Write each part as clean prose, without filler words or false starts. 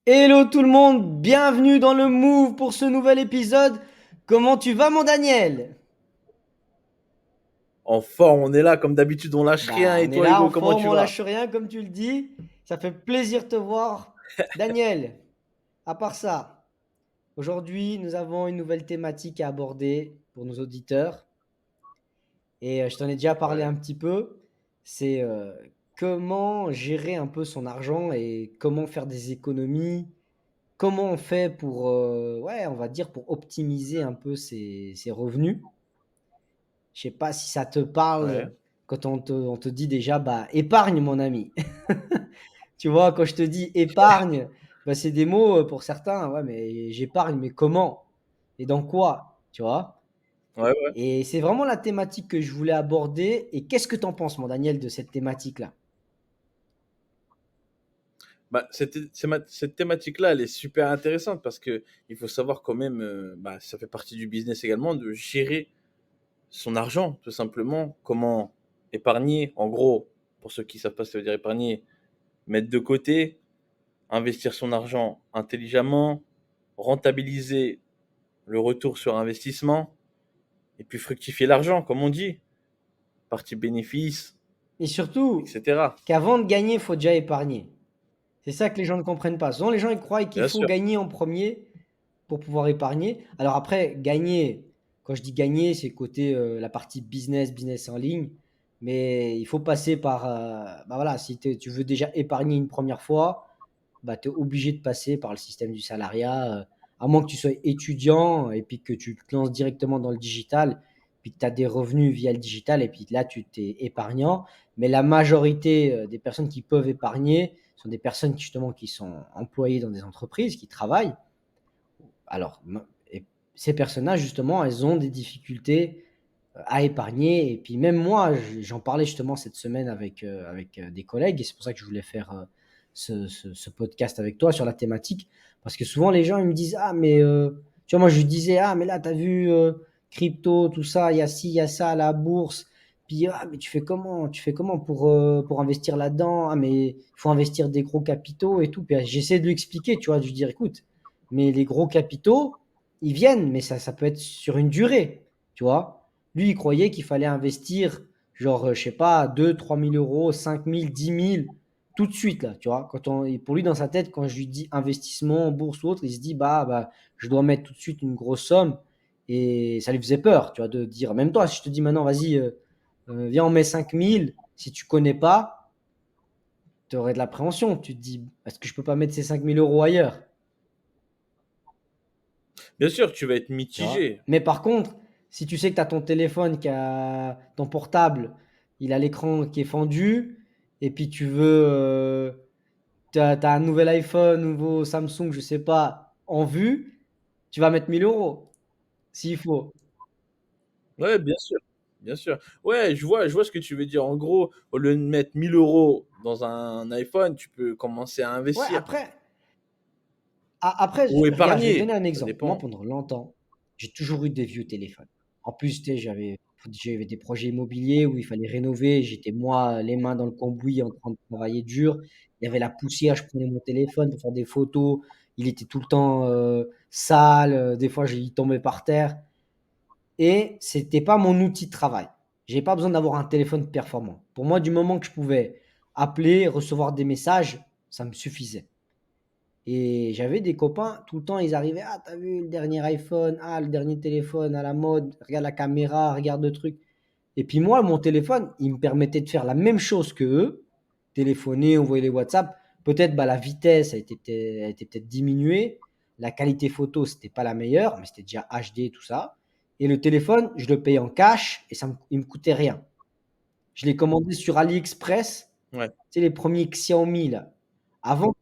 Hello tout le monde, bienvenue dans le Move pour ce nouvel épisode. Comment tu vas mon Daniel? En forme, on est là, comme d'habitude, on lâche rien. Bah Et on est toi, là en Hugo, comment forme, tu on vas? lâche rien comme tu le dis. Ça fait plaisir de te voir. Daniel, à part ça, aujourd'hui nous avons une nouvelle thématique à aborder pour nos auditeurs. Et je t'en ai déjà parlé un Ouais, petit peu. C'est comment gérer un peu son argent et comment faire des économies. Comment on fait pour, ouais, on va dire pour optimiser un peu ses revenus. Je sais pas si ça te ouais, parle quand on te dit déjà, bah, épargne mon ami. Tu vois, quand je te dis épargne, bah, c'est des mots pour certains, ouais, mais j'épargne, mais comment? Et dans quoi? Tu vois? ouais, ouais. Et c'est vraiment la thématique que je voulais aborder. Et qu'est-ce que tu en penses, mon Daniel, de cette thématique-là? Bah, cette thématique-là, elle est super intéressante parce que il faut savoir quand même, bah, ça fait partie du business également, de gérer son argent, tout simplement. Comment épargner, en gros, pour ceux qui savent pas ce que ça veut dire épargner, mettre de côté, investir son argent intelligemment, rentabiliser le retour sur investissement, et puis fructifier l'argent, comme on dit, partie bénéfice, Et surtout, etc. qu'avant de gagner, il faut déjà épargner. C'est ça que les gens ne comprennent pas. Souvent, les gens ils croient qu'il Bien faut sûr, gagner en premier pour pouvoir épargner. Alors après, gagner, quand je dis gagner, c'est côté la partie business, business en ligne. Mais il faut passer par, bah voilà, si tu veux déjà épargner une première fois, bah, tu es obligé de passer par le système du salariat, à moins que tu sois étudiant et puis que tu te lances directement dans le digital, puis que tu as des revenus via le digital et puis là, tu t'es épargnant. Mais la majorité des personnes qui peuvent épargner sont des personnes justement qui sont employées dans des entreprises, qui travaillent. Alors, et ces personnes-là, justement, elles ont des difficultés à épargner. Et puis même moi, j'en parlais justement cette semaine avec des collègues, et c'est pour ça que je voulais faire ce podcast avec toi sur la thématique. Parce que souvent, les gens, ils me disent, ah, mais, tu vois, moi, je disais, ah, mais là, tu as vu crypto, tout ça, il y a ci, il y a ça, à la bourse. Puis, ah, mais tu fais comment? Tu fais comment pour investir là-dedans? Ah, mais il faut investir des gros capitaux et tout. Puis, j'essaie de lui expliquer, tu vois, de lui dire, écoute, mais les gros capitaux, ils viennent, mais ça peut être sur une durée, tu vois. Lui, il croyait qu'il fallait investir, genre, je sais pas, 2 3 000 euros, 5 000 10 000 tout de suite, là, tu vois. Et pour lui, dans sa tête, quand je lui dis investissement, bourse ou autre, il se dit, bah, je dois mettre tout de suite une grosse somme. Et ça lui faisait peur, tu vois, de dire, même toi, si je te dis maintenant, vas-y, viens, on met 5 000, si tu connais pas, tu aurais de l'appréhension. Tu te dis, est-ce que je peux pas mettre ces 5 000 euros ailleurs? bien sûr, tu vas être Tu vois. mitigé. Mais par contre, si tu sais que tu as ton téléphone, ton portable, il a l'écran qui est fendu, et puis tu as un nouvel iPhone, nouveau Samsung, je sais pas, en vue, tu vas mettre 1 000 euros, s'il faut. Ouais, bien sûr, bien sûr. Ouais, je vois ce que tu veux dire. En gros, au lieu de mettre 1 000 € dans un iPhone, tu peux commencer à Ouais, investir après, ou regarde, je vais te donner épargner. un Ça exemple. Moi, dépend. pendant longtemps, j'ai toujours eu des vieux téléphones. En plus, tu sais, j'avais des projets immobiliers où il fallait rénover. J'étais, moi, les mains dans le cambouis en train de travailler dur. Il y avait la poussière, je prenais mon téléphone pour faire des photos. Il était tout le temps sale. Des fois, il tombait par terre. Et c'était pas mon outil de travail. J'ai pas besoin d'avoir un téléphone performant. Pour moi, du moment que je pouvais appeler, recevoir des messages, ça me suffisait. Et j'avais des copains, tout le temps, ils arrivaient, ah, t'as vu le dernier iPhone, ah, le dernier téléphone à la mode, regarde la caméra, regarde le truc. Et puis moi, mon téléphone, il me permettait de faire la même chose que eux, téléphoner, envoyer les WhatsApp. Peut-être bah, la vitesse a été peut-être diminuée, la qualité photo, c'était pas la meilleure, mais c'était déjà HD, tout ça. Et le téléphone, je le payais en cash et il me coûtait rien. Je l'ai commandé sur AliExpress, Ouais, tu sais, les premiers Xiaomi, là. Avant,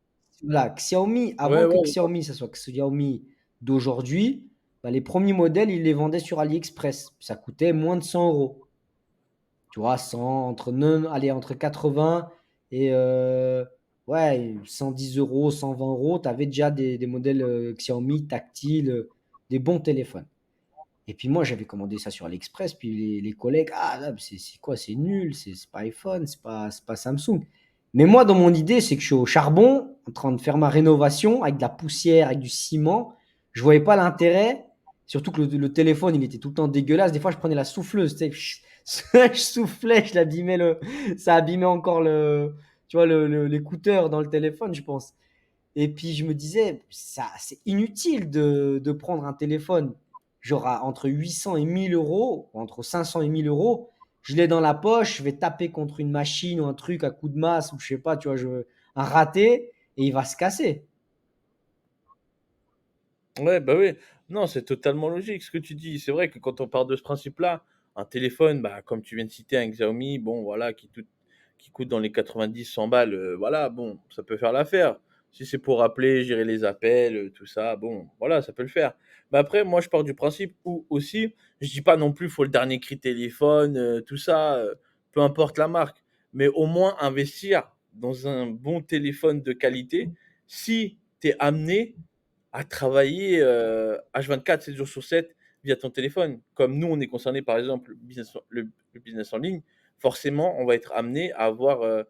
voilà, Xiaomi, ouais, avant que ouais, je vois. Xiaomi, ça soit Xiaomi d'aujourd'hui, bah, les premiers modèles, ils les vendaient sur AliExpress. Ça coûtait moins de 100 euros. Tu vois, 100, allez, entre 80 et ouais, 110 euros, 120 euros, tu avais déjà des modèles Xiaomi tactiles, des bons téléphones. Et puis moi, j'avais commandé ça sur AliExpress, puis les collègues, ah, là, c'est quoi, c'est nul, c'est pas iPhone, c'est pas Samsung. Mais moi, dans mon idée, c'est que je suis au charbon, en train de faire ma rénovation avec de la poussière, avec du ciment. Je voyais pas l'intérêt. Surtout que le téléphone, il était tout le temps dégueulasse. Des fois, je prenais la souffleuse, tu sais, je soufflais, ça abîmait encore tu vois, l'écouteur dans le téléphone, je pense. Et puis je me disais, ça, c'est inutile de prendre un téléphone, genre entre 800 et 1000 euros, entre 500 et 1000 euros. Je l'ai dans la poche, je vais taper contre une machine ou un truc à coup de masse, ou je sais pas, tu vois, un raté, et il va se casser. Ouais, bah oui. Non, c'est totalement logique ce que tu dis. C'est vrai que quand on part de ce principe-là, un téléphone, bah, comme tu viens de citer un Xiaomi, bon, voilà, qui coûte dans les 90-100 balles, voilà, bon, ça peut faire l'affaire. Si c'est pour appeler, gérer les appels, tout ça, bon, voilà, ça peut le faire. Mais après, moi, je pars du principe où aussi, je dis pas non plus, faut le dernier cri téléphone, tout ça, peu importe la marque, mais au moins investir dans un bon téléphone de qualité si tu es amené à travailler H24, 7 jours sur 7 via ton téléphone. Comme nous, on est concerné par exemple le business en ligne, forcément, on va être amené à avoir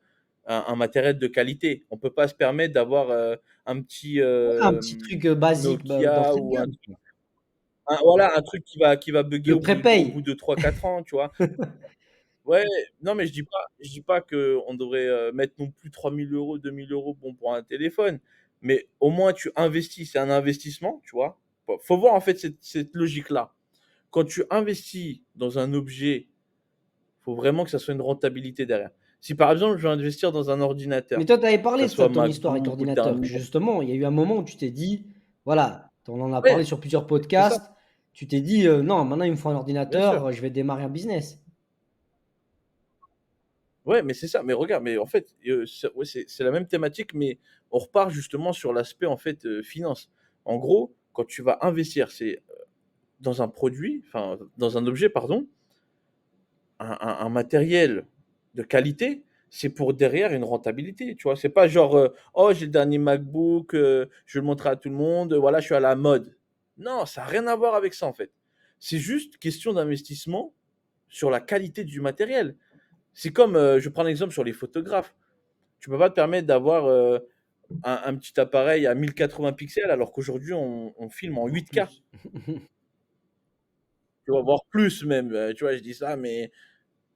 un matériel de qualité. On ne peut pas se permettre d'avoir un petit Un petit truc basique Nokia d'entrée de ou gamme. voilà, un truc qui va bugger Le au bout prépay. de 3 4 ans, tu vois. Ouais, non, mais je dis pas qu'on devrait mettre non plus 3 000 euros, 2 000 euros bon, pour un téléphone, mais au moins tu investis, c'est un investissement, tu vois. Faut voir en fait cette logique-là. Quand tu investis dans un objet, faut vraiment que ça soit une rentabilité derrière. Si par exemple je veux investir dans un Mais ordinateur, toi, tu avais que ça parlé de ça, soit ton histoire avec MacBook ou le l'ordinateur. dernier. Justement, il y a eu un moment où tu t'es dit, voilà, on en a parlé Ouais, sur plusieurs c'est ça, podcasts, tu t'es dit, non, maintenant il me faut un bien sûr. ordinateur, je vais démarrer un business. Ouais, mais c'est ça. Mais regarde, mais en fait, ouais, c'est la même thématique, mais on repart justement sur l'aspect en fait finance. En gros, quand tu vas investir, c'est dans un produit, enfin dans un objet, pardon, un matériel de qualité, c'est pour derrière une rentabilité. Tu vois, c'est pas genre oh j'ai le dernier MacBook, je vais le montrer à tout le monde, voilà, je suis à la mode. Non, ça n'a rien à voir avec ça en fait. C'est juste question d'investissement sur la qualité du matériel. C'est comme, je prends l'exemple sur les photographes. Tu peux pas te permettre d'avoir un petit appareil à 1080 pixels alors qu'aujourd'hui on filme en Voire 8K. plus. Tu vois, voire plus même. Tu vois, je dis ça, mais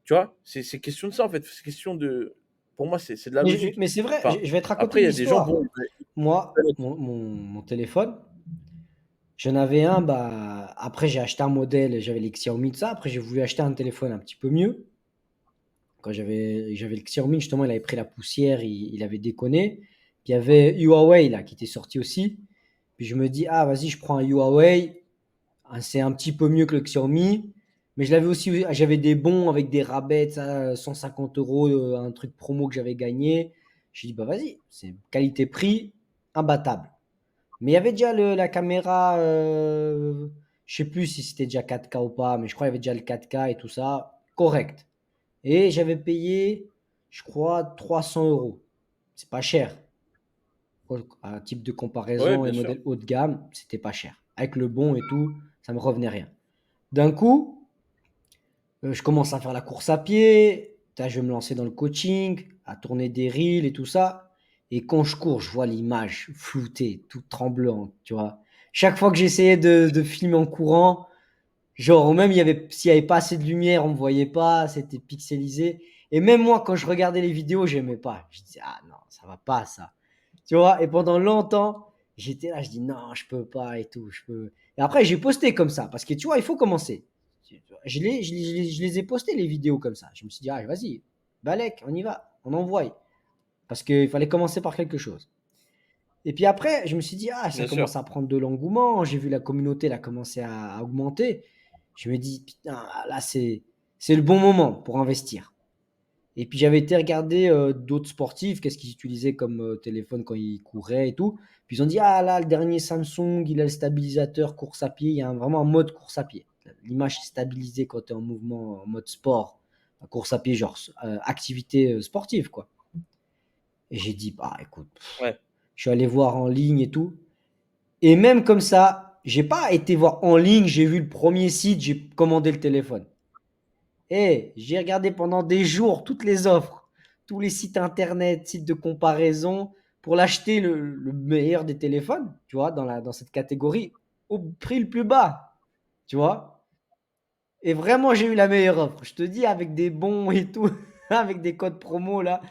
tu vois, c'est question de ça en fait. C'est question de. Pour moi, c'est de la logique. Mais c'est vrai, Enfin, je vais te raconter après, il une y a des gens, bon. histoire. Moi, mon téléphone, j'en avais un, bah, après j'ai acheté un modèle, j'avais les Xiaomi de ça, après j'ai voulu acheter un téléphone un petit peu mieux. Quand j'avais le Xiaomi, justement, il avait pris la poussière, il avait déconné. Puis il y avait Huawei là, qui était sorti aussi. Puis je me dis, ah vas-y, je prends un Huawei. Ah, c'est un petit peu mieux que le Xiaomi. Mais je l'avais aussi, j'avais des bons avec des rabais, ça, 150 euros, un truc promo que j'avais gagné. J'ai dit, bah vas-y, c'est qualité-prix imbattable. Mais il y avait déjà la caméra, je sais plus si c'était déjà 4K ou pas, mais je crois qu'il y avait déjà le 4K et tout ça, correct. Et j'avais payé, je crois, 300 euros. C'est pas cher. Un type de Ouais, comparaison et bien sûr. modèle haut de gamme, c'était pas cher. Avec le bon et tout, ça me revenait rien. D'un coup, je commence à faire la course à pied. Je vais me lancer dans le coaching, à tourner des reels et tout ça. Et quand je cours, je vois l'image floutée, toute tremblante, tu vois. Chaque fois que j'essayais de filmer en courant, genre, même s'il n'y avait pas assez de lumière, on ne me voyait pas, c'était pixelisé. Et même moi, quand je regardais les vidéos, j'aimais pas. Je disais, ah non, ça va pas, ça. Tu vois, et pendant longtemps, j'étais là, je dis, non, je peux pas et tout. Et après, j'ai posté comme ça, parce que tu vois, il faut commencer. Je les ai postés, les vidéos comme ça. Je me suis dit, ah, vas-y, Balek, on y va, on envoie. Parce qu'il fallait commencer par quelque chose. Et puis après, je me suis dit, ah, ça Bien sûr. commence à prendre de l'engouement. J'ai vu la communauté là, commencer à augmenter. Je me dis, putain, là, c'est le bon moment pour investir. Et puis j'avais été regarder d'autres sportifs, qu'est-ce qu'ils utilisaient comme téléphone quand ils couraient et tout. Puis ils ont dit, ah là, le dernier Samsung, il a le stabilisateur course à pied. Il y a vraiment un mode course à pied. L'image est stabilisée quand tu es en mouvement, en mode sport, course à pied, genre activité sportive, quoi. Et j'ai dit, bah écoute, Ouais. je suis allé voir en ligne et tout. Et même comme ça, j'ai pas été voir en ligne, j'ai vu le premier site, j'ai commandé le téléphone. Et j'ai regardé pendant des jours toutes les offres, tous les sites internet, sites de comparaison pour l'acheter le meilleur des téléphones, tu vois, dans cette catégorie, au prix le plus bas, tu vois. Et vraiment, j'ai eu la meilleure offre. Je te dis, avec des bons et tout, avec des codes promo là,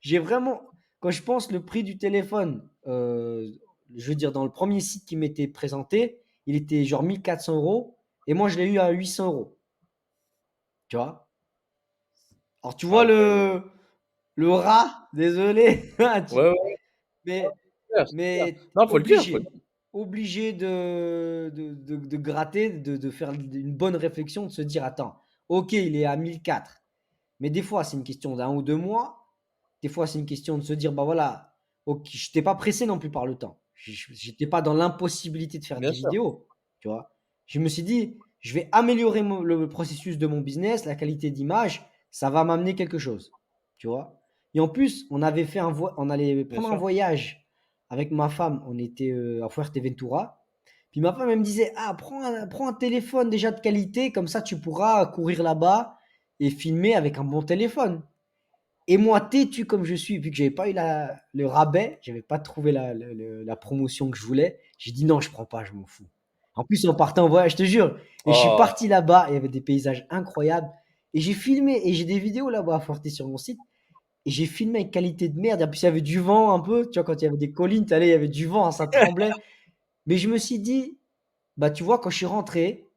j'ai vraiment, quand je pense le prix du téléphone, je veux dire, dans le premier site qui m'était présenté, il était genre 1 400 € et moi je l'ai eu à 800 €, tu vois. Alors tu vois Ah ouais. le rat, désolé, Ouais, ouais, mais, c'est clair. mais Non, faut le dire, faut le obligé, dire. obligé de gratter, de faire une bonne réflexion, de se dire, attends, ok, il est à 1 400. Mais des fois, c'est une question d'un ou 2 mois. Des fois, c'est une question de se dire, bah voilà, ok, je n'étais pas pressé non plus par le temps. Je n'étais pas dans l'impossibilité de faire Bien des sûr, vidéos, tu vois. Je me suis dit, je vais améliorer le processus de mon business, la qualité d'image, ça va m'amener quelque chose, tu vois. Et en plus, on allait bien prendre un sûr. voyage avec ma femme, on était à Fuerteventura. Puis ma femme, elle me disait, ah, prends un téléphone déjà de qualité, comme ça tu pourras courir là-bas et filmer avec un bon téléphone. Et moi, têtu comme je suis, vu que j'avais pas eu le rabais, j'avais pas trouvé la promotion que je voulais, j'ai dit non, je prends pas, je m'en fous. En plus, on partait en voyage, je te jure. Et je suis Oh, parti là-bas, il y avait des paysages incroyables. Et j'ai filmé, et j'ai des vidéos là-bas à Forté sur mon site. Et j'ai filmé avec qualité de merde. Et puis il y avait du vent un peu, tu vois, quand il y avait des collines, il y avait du vent, hein, ça tremblait. Mais je me suis dit, bah tu vois, quand je suis rentré,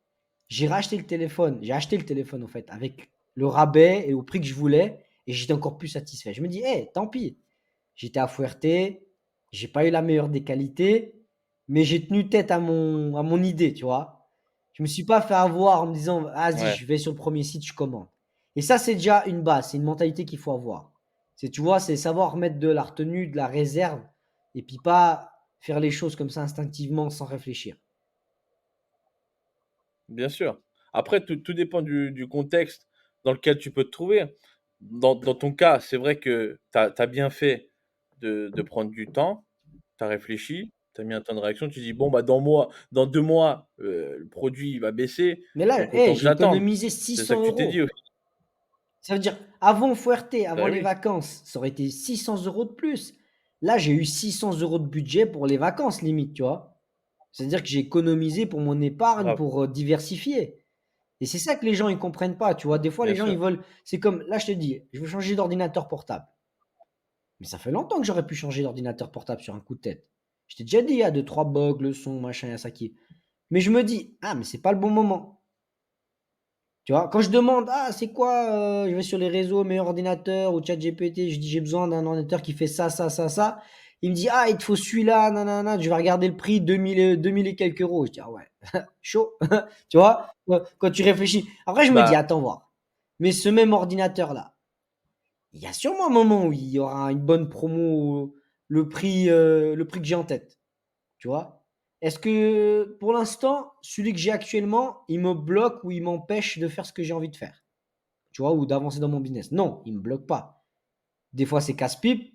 j'ai racheté le téléphone. J'ai acheté le téléphone en fait avec le rabais et au prix que je voulais et j'étais encore plus satisfait. Je me dis, hey, tant pis. J'étais à Fuerte, j'ai pas eu la meilleure des qualités, mais j'ai tenu tête à mon idée, tu vois. Je me suis pas fait avoir en me disant, vas-y, ouais, je vais sur le premier site, je commande. Et ça, c'est déjà une base, c'est une mentalité qu'il faut avoir. C'est, tu vois, c'est savoir mettre de la retenue, de la réserve, et puis pas faire les choses comme ça instinctivement sans réfléchir. bien sûr. Après, tout dépend du contexte dans lequel tu peux te trouver. Dans ton cas, c'est vrai que tu as bien fait de prendre du temps, tu as réfléchi, tu as mis un temps de réaction, tu dis: «Bon, bah, dans 2 mois, le produit il va baisser, Mais là, donc hey, autant que j'ai j'attende». économisé C'est ça 600 que tu t'es dit euros. au Ça veut dire, avant Fuerte, avant bah, les oui, vacances, ça aurait été 600 € de plus. Là, j'ai eu 600 € de budget pour les vacances, limite, tu vois. C'est-à-dire que j'ai économisé pour mon épargne, grave, pour diversifier. Et c'est ça que les gens ils comprennent pas, tu vois. Des fois, les bien gens ils sûr. veulent. C'est comme, là, je te dis, je veux changer d'ordinateur portable. Mais ça fait longtemps que j'aurais pu changer d'ordinateur portable sur un coup de tête. Je t'ai déjà dit, il y a deux, trois bugs, le son, machin, il y a ça qui. Mais je me dis, ah, mais c'est pas le bon moment. Tu vois, quand je demande, ah, c'est quoi, je vais sur les réseaux, meilleur ordinateur ou ChatGPT, je dis, j'ai besoin d'un ordinateur qui fait ça, ça, ça, ça. Il me dit, ah, il te faut celui-là, nanana, je vais regarder le prix, 2000 et quelques euros. Je dis, ah ouais, chaud. Tu vois, quand tu réfléchis. Après, je me dis, Bah, attends voir. Mais ce même ordinateur-là, il y a sûrement un moment où il y aura une bonne promo, le prix que j'ai en tête. Tu vois? Est-ce que pour l'instant, celui que j'ai actuellement, il me bloque ou il m'empêche de faire ce que j'ai envie de faire? Tu vois? Ou d'avancer dans mon business? Non, il me bloque pas. Des fois, c'est casse-pipe,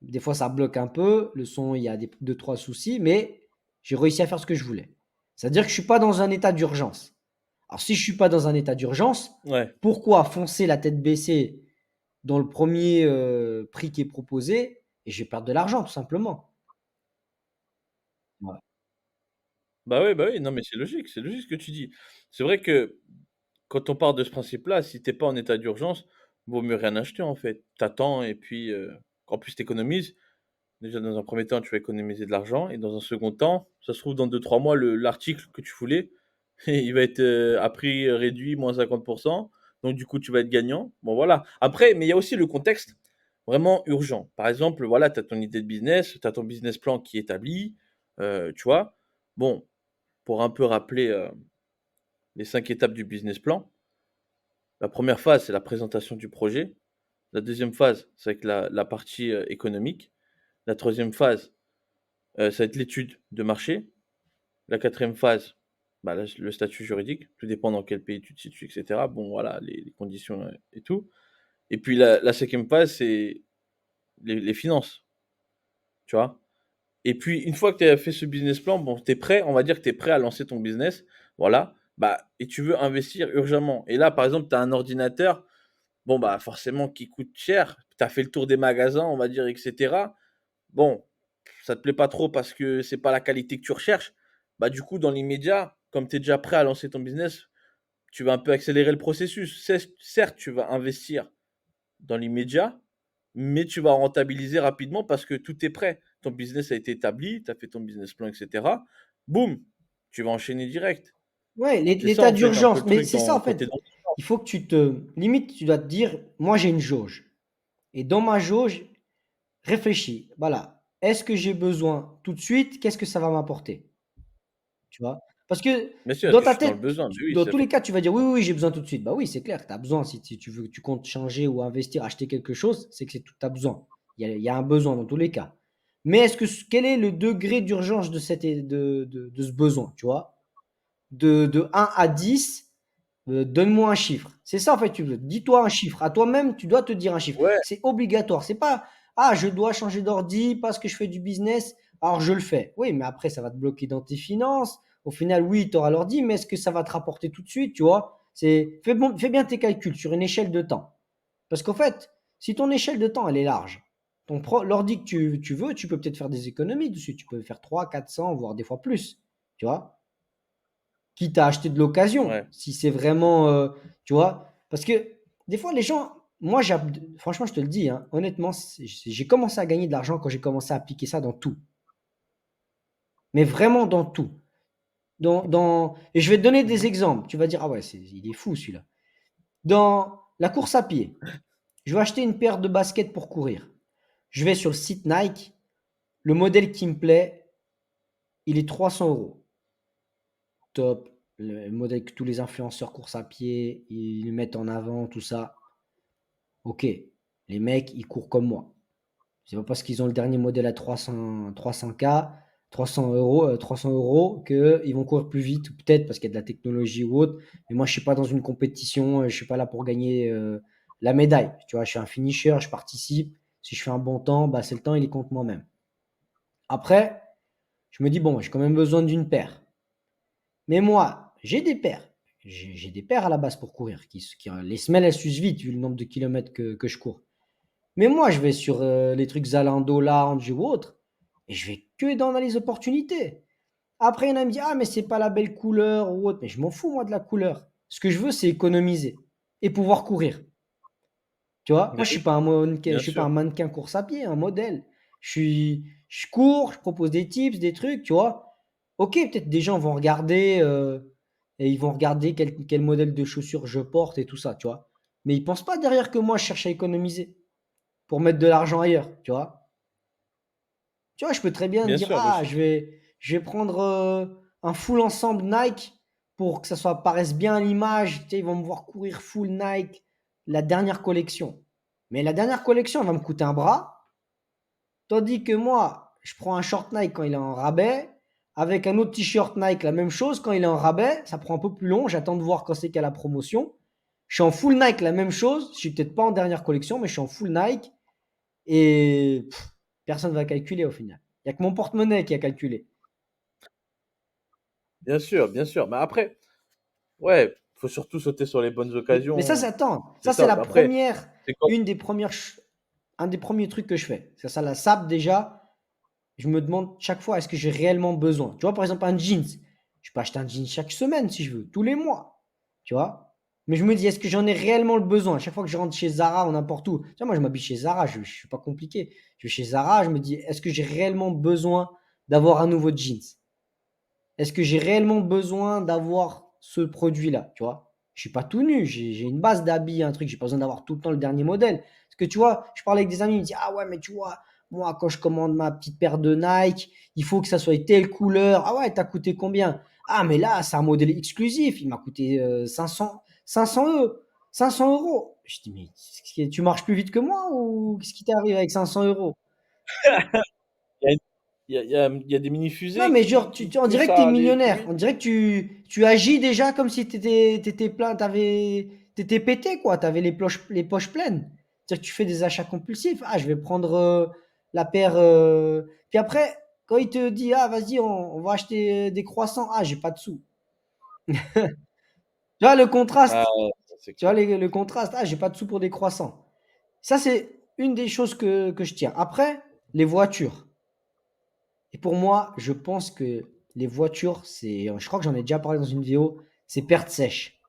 des fois, ça bloque un peu, le son, il y a des 2-3 soucis, mais j'ai réussi à faire ce que je voulais. C'est-à-dire que je suis pas dans un état d'urgence. Alors si je suis pas dans un état d'urgence, ouais. pourquoi foncer la tête baissée dans le premier prix qui est proposé et je vais perdre de l'argent tout simplement. Ouais. Bah, oui, non, mais c'est logique ce que tu dis. C'est vrai que quand on part de ce principe-là, si tu es pas en état d'urgence, vaut mieux rien acheter, en fait. Tu attends et puis, en plus tu économises. Déjà, dans un premier temps, tu vas économiser de l'argent et dans un second temps, ça se trouve dans 2 3 mois, l'article que tu voulais, il va être, à prix réduit, moins 50. Donc du coup, tu vas être gagnant. Bon, voilà. Après, mais il y a aussi le contexte vraiment urgent. Par exemple, voilà, tu as ton idée de business, tu as ton business plan qui est établi, tu vois? Bon, pour un peu rappeler, les 5 étapes du business plan, la première phase, c'est la présentation du projet. La deuxième phase, c'est avec la partie, économique. La troisième phase, ça va être l'étude de marché. La quatrième phase, bah, là, le statut juridique, tout dépend dans quel pays tu te situes et cetera. Bon, voilà, les conditions, et tout. Et puis la 5e phase, c'est les finances, tu vois? Et puis une fois que tu as fait ce business plan, bon, tu es prêt, on va dire que tu es prêt à lancer ton business, voilà, bah et tu veux investir urgemment. Et là, par exemple, tu as un ordinateur, bon, bah, forcément qui coûte cher. Tu as fait le tour des magasins, on va dire et cetera. Bon, ça te plaît pas trop parce que c'est pas la qualité que tu recherches, bah, du coup, dans l'immédiat, comme tu es déjà prêt à lancer ton business, tu vas un peu accélérer le processus. Certes, tu vas investir dans l'immédiat, mais tu vas rentabiliser rapidement parce que tout est prêt. Ton business a été établi, tu as fait ton business plan, et cetera. Boum, tu vas enchaîner direct. Ouais, C'est ça, l'état en fait, un peu d'urgence, le mais truc c'est ça en dans quand tu es fait. dans Il faut que limite, tu dois te dire, moi j'ai une jauge. Et dans ma jauge, réfléchis. Voilà. Est-ce que j'ai besoin tout de suite? Qu'est-ce que ça va m'apporter? Tu vois? Parce que bien sûr, dans tu ta es dans le tête, besoin, mais oui, dans ça tous fait les cas, tu vas dire oui, oui, oui, j'ai besoin tout de suite. Bah oui, c'est clair que tu as besoin. Si tu veux, tu comptes changer ou investir, acheter quelque chose, c'est que tu as besoin. Il y a un besoin dans tous les cas. Mais quel est le degré d'urgence de ce besoin? Tu vois? De 1 à 10, donne-moi un chiffre. C'est ça, en fait, tu veux. Dis-toi un chiffre. À toi-même, tu dois te dire un chiffre. ouais, C'est obligatoire. C'est pas, ah, je dois changer d'ordi parce que je fais du business, alors je le fais. Oui, mais après, ça va te bloquer dans tes finances. Au final, oui, tu auras l'ordi, mais est-ce que ça va te rapporter tout de suite, tu vois? Fais bien tes calculs sur une échelle de temps. Parce qu'en fait, si ton échelle de temps, elle est large, l'ordi que tu veux, tu peux peut-être faire des économies dessus. Tu peux faire 300, 400, voire des fois plus. Tu vois? Quitte à acheter de l'occasion, ouais. si c'est vraiment, tu vois? Parce que des fois, les gens, moi, franchement, je te le dis, hein, honnêtement, j'ai commencé à gagner de l'argent quand j'ai commencé à appliquer ça dans tout, mais vraiment dans tout. Et je vais te donner des Mmh. exemples. Tu vas dire, ah ouais, il est fou celui-là. Dans la course à pied, je vais acheter une paire de baskets pour courir. Je vais sur le site Nike, le modèle qui me plaît, il est 300 euros. Top. Le modèle que tous les influenceurs course à pied, ils mettent en avant, tout ça. Ok, les mecs, ils courent comme moi. C'est pas parce qu'ils ont le dernier modèle à 300K, 300 euros, 300 euros qu'ils vont courir plus vite, ou peut-être parce qu'il y a de la technologie ou autre. Mais moi, je suis pas dans une compétition, je suis pas là pour gagner la médaille. Tu vois, je suis un finisher, je participe. Si je fais un bon temps, bah, c'est le temps, il est contre moi-même. Après, je me dis, bon, j'ai quand même besoin d'une paire. Mais moi, j'ai des paires. J'ai des paires à la base pour courir. Les semelles, elles s'usent vite vu le nombre de kilomètres que je cours. Mais moi, je vais sur les trucs Zalando, Lounge ou autre, et je vais que dans les opportunités. Après, il y en a qui me disent, ah, mais c'est pas la belle couleur ou autre. Mais je m'en fous, moi, de la couleur. Ce que je veux, c'est économiser et pouvoir courir. Tu vois, moi, Oui, je bien suis pas sûr. un mannequin course à pied, un modèle. Je cours, je propose des tips, des trucs, tu vois. Ok, peut-être des gens vont regarder et ils vont regarder quel modèle de chaussures je porte et tout ça, tu vois. Mais ils pensent pas derrière que moi, je cherche à économiser pour mettre de l'argent ailleurs, tu vois. Tu vois, je peux très bien Bien dire, sûr, bien ah, sûr. je vais prendre un full ensemble Nike pour que ça soit, paraisse bien à l'image. Tu sais, ils vont me voir courir full Nike, la dernière collection. Mais la dernière collection, elle va me coûter un bras. Tandis que moi, je prends un short Nike quand il est en rabais, avec un autre t-shirt Nike, la même chose, quand il est en rabais, ça prend un peu plus long, j'attends de voir quand c'est qu'il y a la promotion. Je suis en full Nike, la même chose, je suis peut-être pas en dernière collection, mais je suis en full Nike, et personne ne va calculer au final. Il n'y a que mon porte-monnaie qui a calculé. Bien sûr, bien sûr. Mais après, ouais, faut surtout sauter sur les bonnes Mais ça, occasions. ça attend. C'est Ça, c'est ça. la Mais après, première, c'est comme un des premiers trucs que je fais. C'est ça, la SAP, déjà, je me demande chaque fois, est-ce que j'ai réellement besoin? Tu vois, par exemple, un jeans. Je peux acheter un jeans chaque semaine si je veux, tous les mois. Tu vois? Mais je me dis, est-ce que j'en ai réellement le besoin? Chaque fois que je rentre chez Zara ou n'importe où. Tu vois, moi, je m'habille chez Zara, je ne suis pas compliqué. Je vais chez Zara, je me dis, est-ce que j'ai réellement besoin d'avoir un nouveau jeans? Est-ce que j'ai réellement besoin d'avoir ce produit-là? Tu vois? Je suis pas tout nu, j'ai une base d'habits, un truc, j'ai pas besoin d'avoir tout le temps le dernier modèle. Parce que tu vois, je parlais avec des amis, ils me disent, ah ouais, mais tu vois, moi, quand je commande ma petite paire de Nike, il faut que ça soit telle couleur. Ah ouais, t'as coûté combien? Ah, mais là, c'est un modèle exclusif, il m'a coûté 500 euros. 500 euros. Je dis, mais tu marches plus vite que moi ou qu'est-ce qui t'arrive avec 500 euros? il y a, il y a des Non, mini-fusées mais genre, qui te on dirait poussent que tu es à aller plus millionnaire. vite. On dirait que tu agis déjà comme si tu étais plein, t'étais pété, quoi. Tu avais les poches pleines. C'est-à-dire que tu fais des achats compulsifs. Ah, je vais prendre la paire. Puis après, quand il te dit, ah, vas-y, on va acheter des croissants. Ah, j'ai pas de sous. Tu vois, le Ah, contraste. ça, c'est Tu vois, clair. le contraste. Ah, j'ai pas de sous pour des croissants. Ça, c'est une des choses que je tiens. Après, les voitures. Et pour moi, je pense que les voitures, je crois que j'en ai déjà parlé dans une vidéo, c'est perte sèche.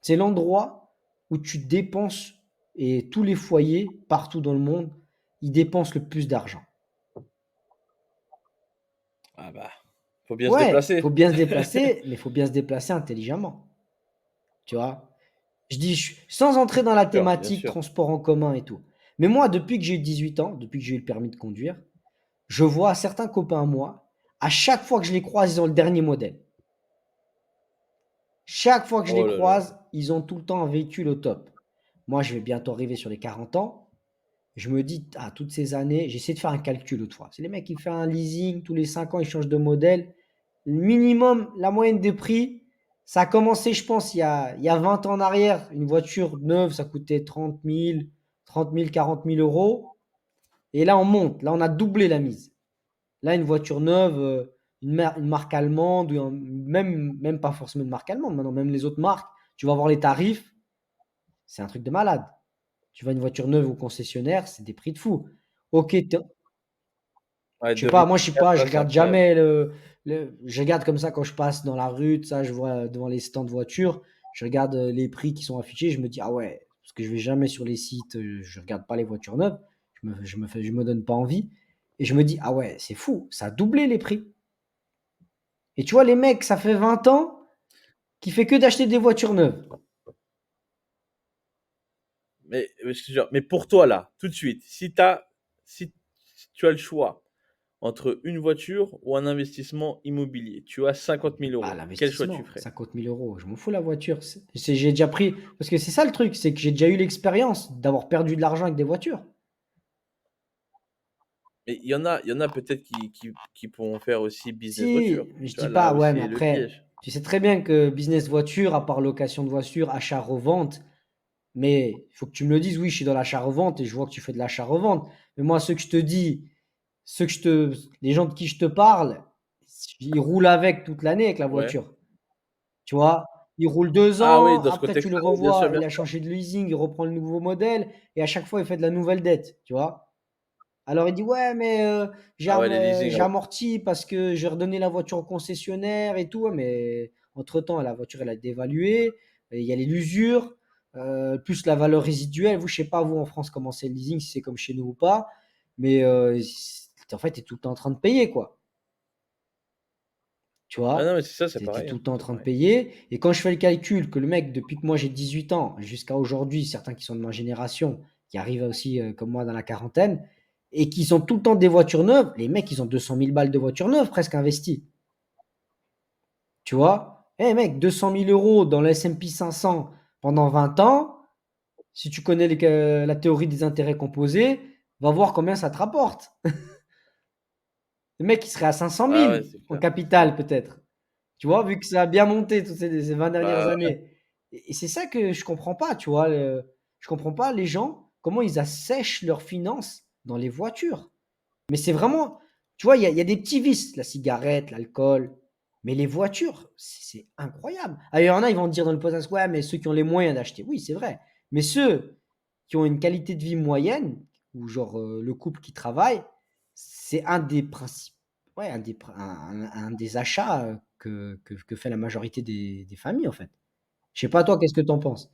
C'est l'endroit où tu dépenses et tous les foyers partout dans le monde, ils dépensent le plus d'argent. Ah bah, faut bien se Ouais, faut déplacer. bien se déplacer, mais il faut bien se déplacer intelligemment, tu vois? Sans entrer dans la Bien thématique sûr. transport en commun et tout. Mais moi, depuis que j'ai 18 ans, depuis que j'ai eu le permis de conduire, je vois certains copains à moi, à chaque fois que je les croise, ils ont le dernier modèle. Chaque fois que je les Oh là là. croise, ils ont tout le temps un véhicule au top. Moi, je vais bientôt arriver sur les 40 ans. Je me dis: «Ah, toutes ces années», j'essaie de faire un calcul autrefois. C'est les mecs qui font un leasing, tous les 5 ans, ils changent de modèle. Minimum, la moyenne des prix, ça a commencé, je pense, il y a 20 ans en arrière. Une voiture neuve, ça coûtait 30 000, 40 000 €. Et là, on monte. Là, on a doublé la mise. Là, une voiture neuve, une marque allemande ou même pas forcément une marque allemande, maintenant, même les autres marques, tu vas voir les tarifs, c'est un truc de malade. Tu vois une voiture neuve au concessionnaire, c'est des prix de fou. OK, Ouais, je sais pas, moi, je sais pas, 2024, je là, c'est regarde incroyable. jamais je regarde comme ça quand je passe dans la rue, ça, je vois devant les stands de voitures, je regarde, les prix qui sont affichés, je me dis: «Ah ouais», parce que je vais jamais sur les sites, je regarde pas les voitures neuves, je me donne pas envie et je me dis: «Ah ouais, c'est fou, ça a doublé les prix». Et tu vois, les mecs, ça fait 20 ans qu'ils fait que d'acheter des voitures neuves. Je te jure, mais pour toi, là, tout de suite, si tu as le choix entre une voiture ou un investissement immobilier, tu as 50 000 Ah, euros. Quel choix tu l'investissement, ferais? 50 000 €, je m'en fous la voiture. J'ai déjà pris, parce que c'est ça le truc, c'est que j'ai déjà eu l'expérience d'avoir perdu de l'argent avec des voitures. Mais il y en a peut-être qui pourront faire aussi business voiture. Si, mais je Tu dis vois, là pas, ouais, aussi mais est le après, piège. tu sais très bien que business voiture, à part location de voiture, achat-revente, mais il faut que tu me le dises, oui, je suis dans l'achat-revente et je vois que tu fais de l'achat-revente. Mais moi, ceux que je te dis, les gens de qui je te parle, ils roulent avec toute l'année avec la Ouais. voiture. Tu vois? Il roule 2 Ah oui, ans, dans ce après tu le contexte-là, oui, bien sûr, revois, bien il a sûr. changé de leasing, il reprend le nouveau modèle et à chaque fois, il fait de la nouvelle dette, tu vois? Alors il dit: «Ouais, mais Ah ouais, les leasing, j'ai ouais. amorti parce que j'ai redonné la voiture au concessionnaire et tout». Ouais, mais entre-temps, la voiture, elle a dévalué, et il y a l'usure, plus la valeur résiduelle. Vous, je sais pas, vous, en France, comment c'est le leasing, si c'est comme chez nous ou pas, mais en fait, tu es tout le temps en train de payer, quoi. Tu Ah non, vois? mais c'est ça, c'est Tu es pareil, tout hein, le temps en c'est train de pareil. payer et quand je fais le calcul que le mec, depuis que moi j'ai 18 ans jusqu'à aujourd'hui, certains qui sont de ma génération, qui arrivent aussi, comme moi dans la quarantaine et qui sont tout le temps des voitures neuves, les mecs, ils ont 200 000 balles de voitures neuves presque investies, tu vois? Eh mec, 200 000 € dans le S&P 500 pendant 20 ans, si tu connais la théorie des intérêts composés, va voir combien ça te rapporte. Le mec, il serait à 500 Ah ouais, 000 c'est en clair, c'est clair. capital peut-être. Tu vois? Vu que ça a bien monté toutes ces 20 dernières Bah, ouais. années et c'est ça que je comprends pas, tu vois? Je comprends pas les gens, comment ils assèchent leurs finances dans les voitures. Mais c'est vraiment, tu vois, il y a des petits vices, la cigarette, l'alcool, mais les voitures, c'est incroyable. Ah, il y en a, ils vont te dire dans le podcast: «Ouais, mais ceux qui ont les moyens d'acheter». Oui, c'est vrai, mais ceux qui ont une qualité de vie moyenne ou genre, le couple qui travaille, c'est un des principes, ouais, un des achats, que fait la majorité des familles, en fait. Je sais pas toi, qu'est-ce que tu en penses?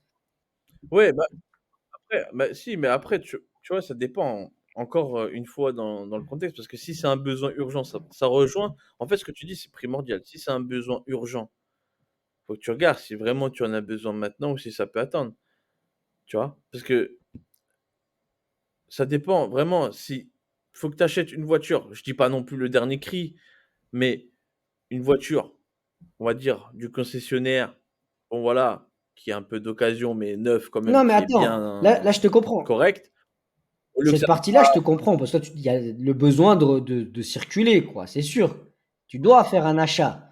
Ouais, bah, après, bah, si, mais après, tu vois, ça dépend encore, une fois dans le contexte, parce que si c'est un besoin urgent, ça rejoint en fait, ce que tu dis, c'est primordial. Si c'est un besoin urgent, faut que tu regardes si vraiment tu en as besoin maintenant ou si ça peut attendre, tu vois? Parce que ça dépend vraiment si faut que tu achètes une voiture, je dis pas non plus le dernier cri, mais une voiture, on va dire, du concessionnaire, bon voilà, qui est un peu d'occasion, mais neuf quand même, Non, mais qui est attends, là, bien je te comprends. correct, au lieu que Cette ça partie-là, je te comprends parce que toi, il y a le besoin de circuler, quoi, c'est sûr. Tu dois faire un achat.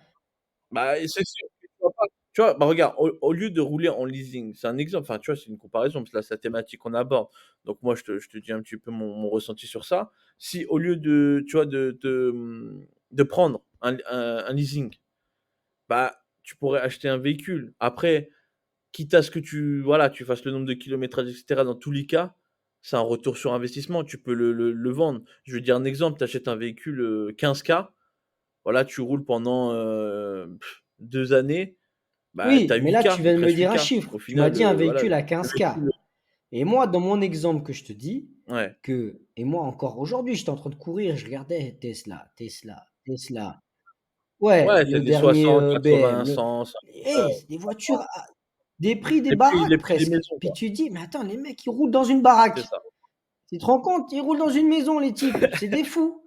bah, c'est sûr que tu vas pas tu vois? Bah, regarde, au lieu de rouler en leasing, c'est un exemple, enfin, tu vois? C'est une comparaison parce que là, c'est la thématique qu'on aborde. Donc moi, je te dis un petit peu mon ressenti sur ça. Si au lieu de, tu vois, de prendre un leasing, bah, tu pourrais acheter un véhicule. Après, quitte à ce que tu voilà, tu fasses le nombre de kilométrages et cetera, dans tous les cas, c'est un retour sur investissement. Tu peux le vendre. Je vais dire un exemple, tu achètes un véhicule, 15 K, voilà, tu roules pendant, 2 années, bah, tu as Oui, mais 8 là, K, tu il viens de te me reste 8 dire un K. chiffre. Au Tu m'as final, dit un voilà, véhicule à le 15 K. véhicule Et moi, dans mon exemple que je te dis, ouais. et moi encore aujourd'hui, j'étais en train de courir, je regardais Tesla, Tesla, Tesla. Ouais, Ouais, tu le des dernier 60, BM. 80, 100, 100. C'est des voitures à des prix des Les baraques prix des presque. maisons, Puis quoi. tu dis, mais attends, les mecs, ils roulent dans une C'est baraque. ça. Tu te rends compte? Ils roulent dans une maison, les types. C'est des fous.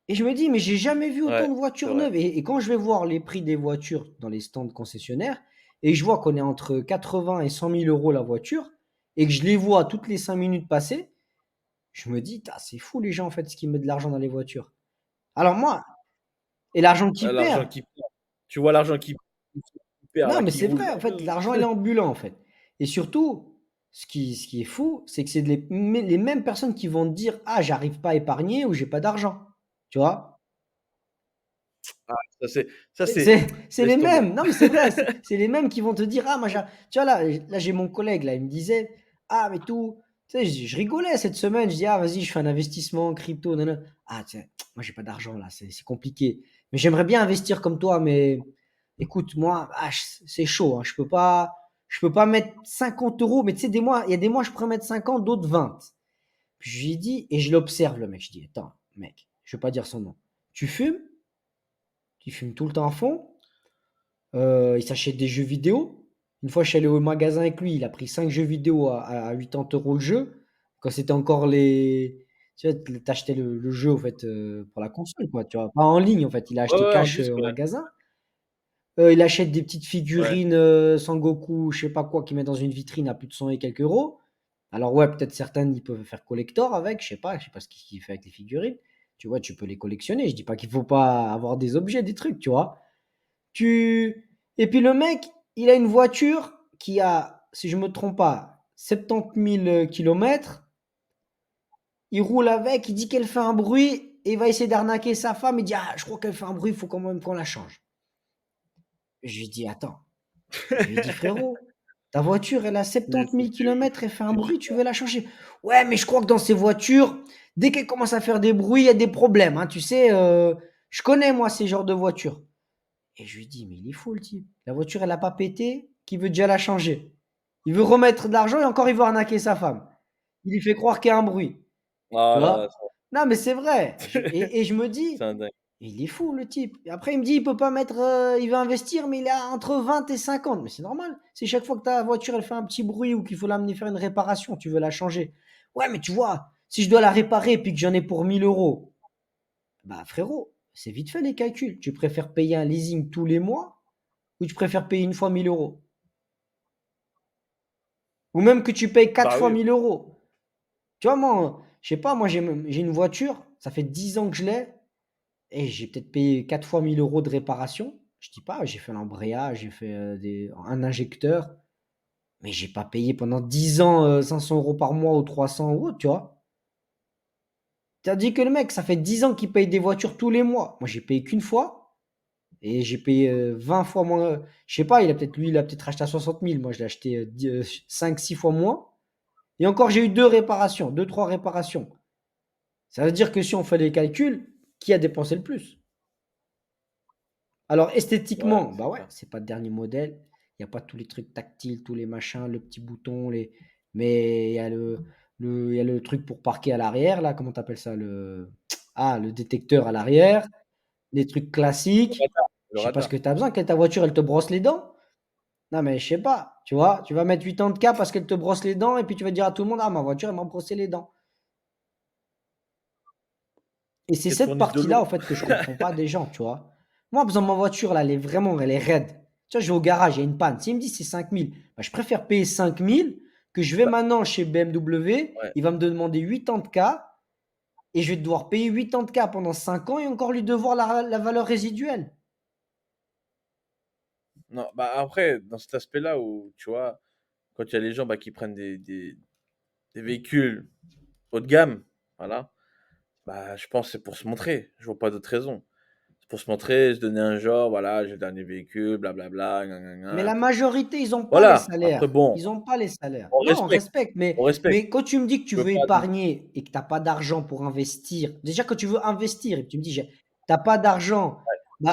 Et je me dis, mais j'ai jamais vu autant Ouais, de c'est voitures vrai. neuves. Et quand je vais voir les prix des voitures dans les stands concessionnaires, et je vois qu'on est entre 80 et 100 000 euros la voiture, et que je les vois toutes les 5 minutes passer, je me dis, c'est fou les gens en fait, ce qu'ils mettent de l'argent dans les voitures. Alors moi, et l'argent Ouais, qu'ils l'argent perdent. qui perd. Tu vois l'argent qui perd Non, là, mais qui c'est roule. vrai, en fait, l'argent il est ambulant en fait. Et surtout, ce qui est fou, c'est que c'est les mêmes personnes qui vont te dire, ah, j'arrive pas à épargner ou j'ai pas d'argent. Tu vois? Ah, ça C'est c'est c'est les laisse tomber. mêmes. Non, mais c'est vrai, c'est les mêmes qui vont te dire: «Ah moi j'a» tu vois là j'ai mon collègue là, il me disait: «Ah mais tout» tu sais, je rigolais cette semaine, je dis: «Ah vas-y, je fais un investissement en crypto, nin nin». «Ah tiens, moi j'ai pas d'argent là, c'est compliqué. Mais j'aimerais bien investir comme toi, mais écoute moi, c'est chaud, hein, je peux pas mettre 50 €, mais tu sais des mois il y a des mois je pourrais mettre 50, d'autres 20». Puis je lui ai dit et je l'observe le mec, je dis: «Attends mec», je vais pas dire son nom, «tu fumes? Tu fumes tout le temps à fond?» Il s'achète des jeux vidéo. Une fois, je suis allé au magasin avec lui, il a pris 5 jeux vidéo à 80 € le jeu. Quand c'était encore les. Tu vois, t'achetais le jeu en fait, pour la console, quoi, tu vois. Pas en ligne, en fait. Il a Ouais, acheté ouais, en cash disque, au ouais. magasin. Il achète des petites Ouais. figurines Sangoku, je sais pas quoi, qu'il met dans une vitrine à plus de 100 et quelques euros. Alors, ouais, peut-être certains, ils peuvent faire collector avec, je sais pas ce qu'il fait avec les figurines. Tu vois, tu peux les collectionner. Je dis pas qu'il faut pas avoir des objets, des trucs, tu vois. Tu Et puis le mec, il a une voiture qui a, si je me trompe pas, 70 000 kilomètres. Il roule avec, il dit qu'elle fait un bruit et il va essayer d'arnaquer sa femme. Il dit: «Ah, je crois qu'elle fait un bruit, il faut quand même qu'on la change». Je lui dis: «Attends». Je lui dis: «Frérot, ta voiture, elle a Mais 70 c'est 000 sûr, kilomètres, elle fait un c'est bruit, sûr. tu veux la changer?» «Ouais, mais je crois que dans ces voitures, dès qu'elles commencent à faire des bruits, il y a des problèmes, hein, tu sais, je connais moi ces genres de voitures». Et je lui dis: «Mais il est fou le type. La voiture, elle a pas pété, qu'il veut déjà la changer. Il veut remettre de l'argent et encore il veut arnaquer sa femme. Il lui fait croire qu'il y a un bruit». Tu Oh là là, vois? Non, mais c'est vrai. Et je me c'est dis: un dingue. «Il est fou le type». Et après il me dit: «Il peut pas mettre, il veut investir, mais il a entre 20 et 50». Mais c'est normal. Si chaque fois que ta voiture, elle fait un petit bruit ou qu'il faut l'amener faire une réparation, tu veux la changer. «Ouais, mais tu vois, si je dois la réparer puis que j'en ai pour 1 000 €, bah frérot, c'est vite fait les calculs. Tu préfères payer un leasing tous les mois ou tu préfères payer une fois 1 000 €? Ou même que tu payes 4 Bah fois oui. 1 000 €. Tu vois, moi, je sais pas, moi j'ai une voiture, ça fait 10 ans que je l'ai, et j'ai peut-être payé 4 fois 1 000 € de réparation. Je dis pas, j'ai fait l'embrayage, j'ai fait un injecteur, mais j'ai pas payé pendant 10 ans 500 € par mois ou 300 euros, tu vois. Tandis que le mec, ça fait 10 ans qu'il paye des voitures tous les mois. Moi, j'ai payé qu'une fois. Et j'ai payé 20 fois moins. Je sais pas, il a peut-être acheté à 60 000. Moi, je l'ai acheté 5-6 fois moins. Et encore, j'ai eu deux réparations, deux, trois réparations. Ça veut dire que si on fait les calculs, qui a dépensé le plus? Alors, Ouais, esthétiquement, bah c'est ouais, clair. c'est pas le dernier modèle. Il n'y a pas tous les trucs tactiles, tous les machins, le petit bouton, mais il y a le truc pour parquer à l'arrière, là, comment t'appelles ça? Le détecteur à l'arrière, les trucs Le classiques. radar, le Je sais pas ce radar. que tu as besoin, que ta voiture, elle te brosse les dents. Non, mais je sais pas, tu vois? Tu vas mettre 80 K parce qu'elle te brosse les dents et puis tu vas dire à tout le monde: «Ah, ma voiture, elle m'a brossé les dents». Et c'est Qu'elle te cette fournisse de partie-là, en l'eau. fait, que je comprends pas des gens, tu vois? Moi, par exemple, ma voiture, là, elle est raide. Tu vois, je vais au garage, il y a une panne. S'il me dit: «C'est 5 000», bah, je préfère payer 5 000 que je vais Bah, maintenant chez BMW, ouais. il va me demander 80 K et je vais devoir payer 80 K pendant 5 ans et encore lui devoir la valeur résiduelle. Non, bah, après, dans cet aspect-là où, tu vois, quand il y a les gens, bah, qui prennent des véhicules haut de gamme, voilà, bah, je pense que c'est pour se montrer. Je vois pas d'autre raison. pour se montrer, se donner un genre, voilà, j'ai le dernier véhicule, blablabla, Mais gna, la tout ça. majorité, ils ont pas les Voilà, après salaires. bon, Ils ont pas les salaires. on Non, on respecte, respecte, on respecte. mais quand tu me dis que tu Tu peux veux pas non épargner et que tu as pas d'argent pour investir, déjà quand tu veux investir et que tu me dis: «J'ai» tu as pas d'argent,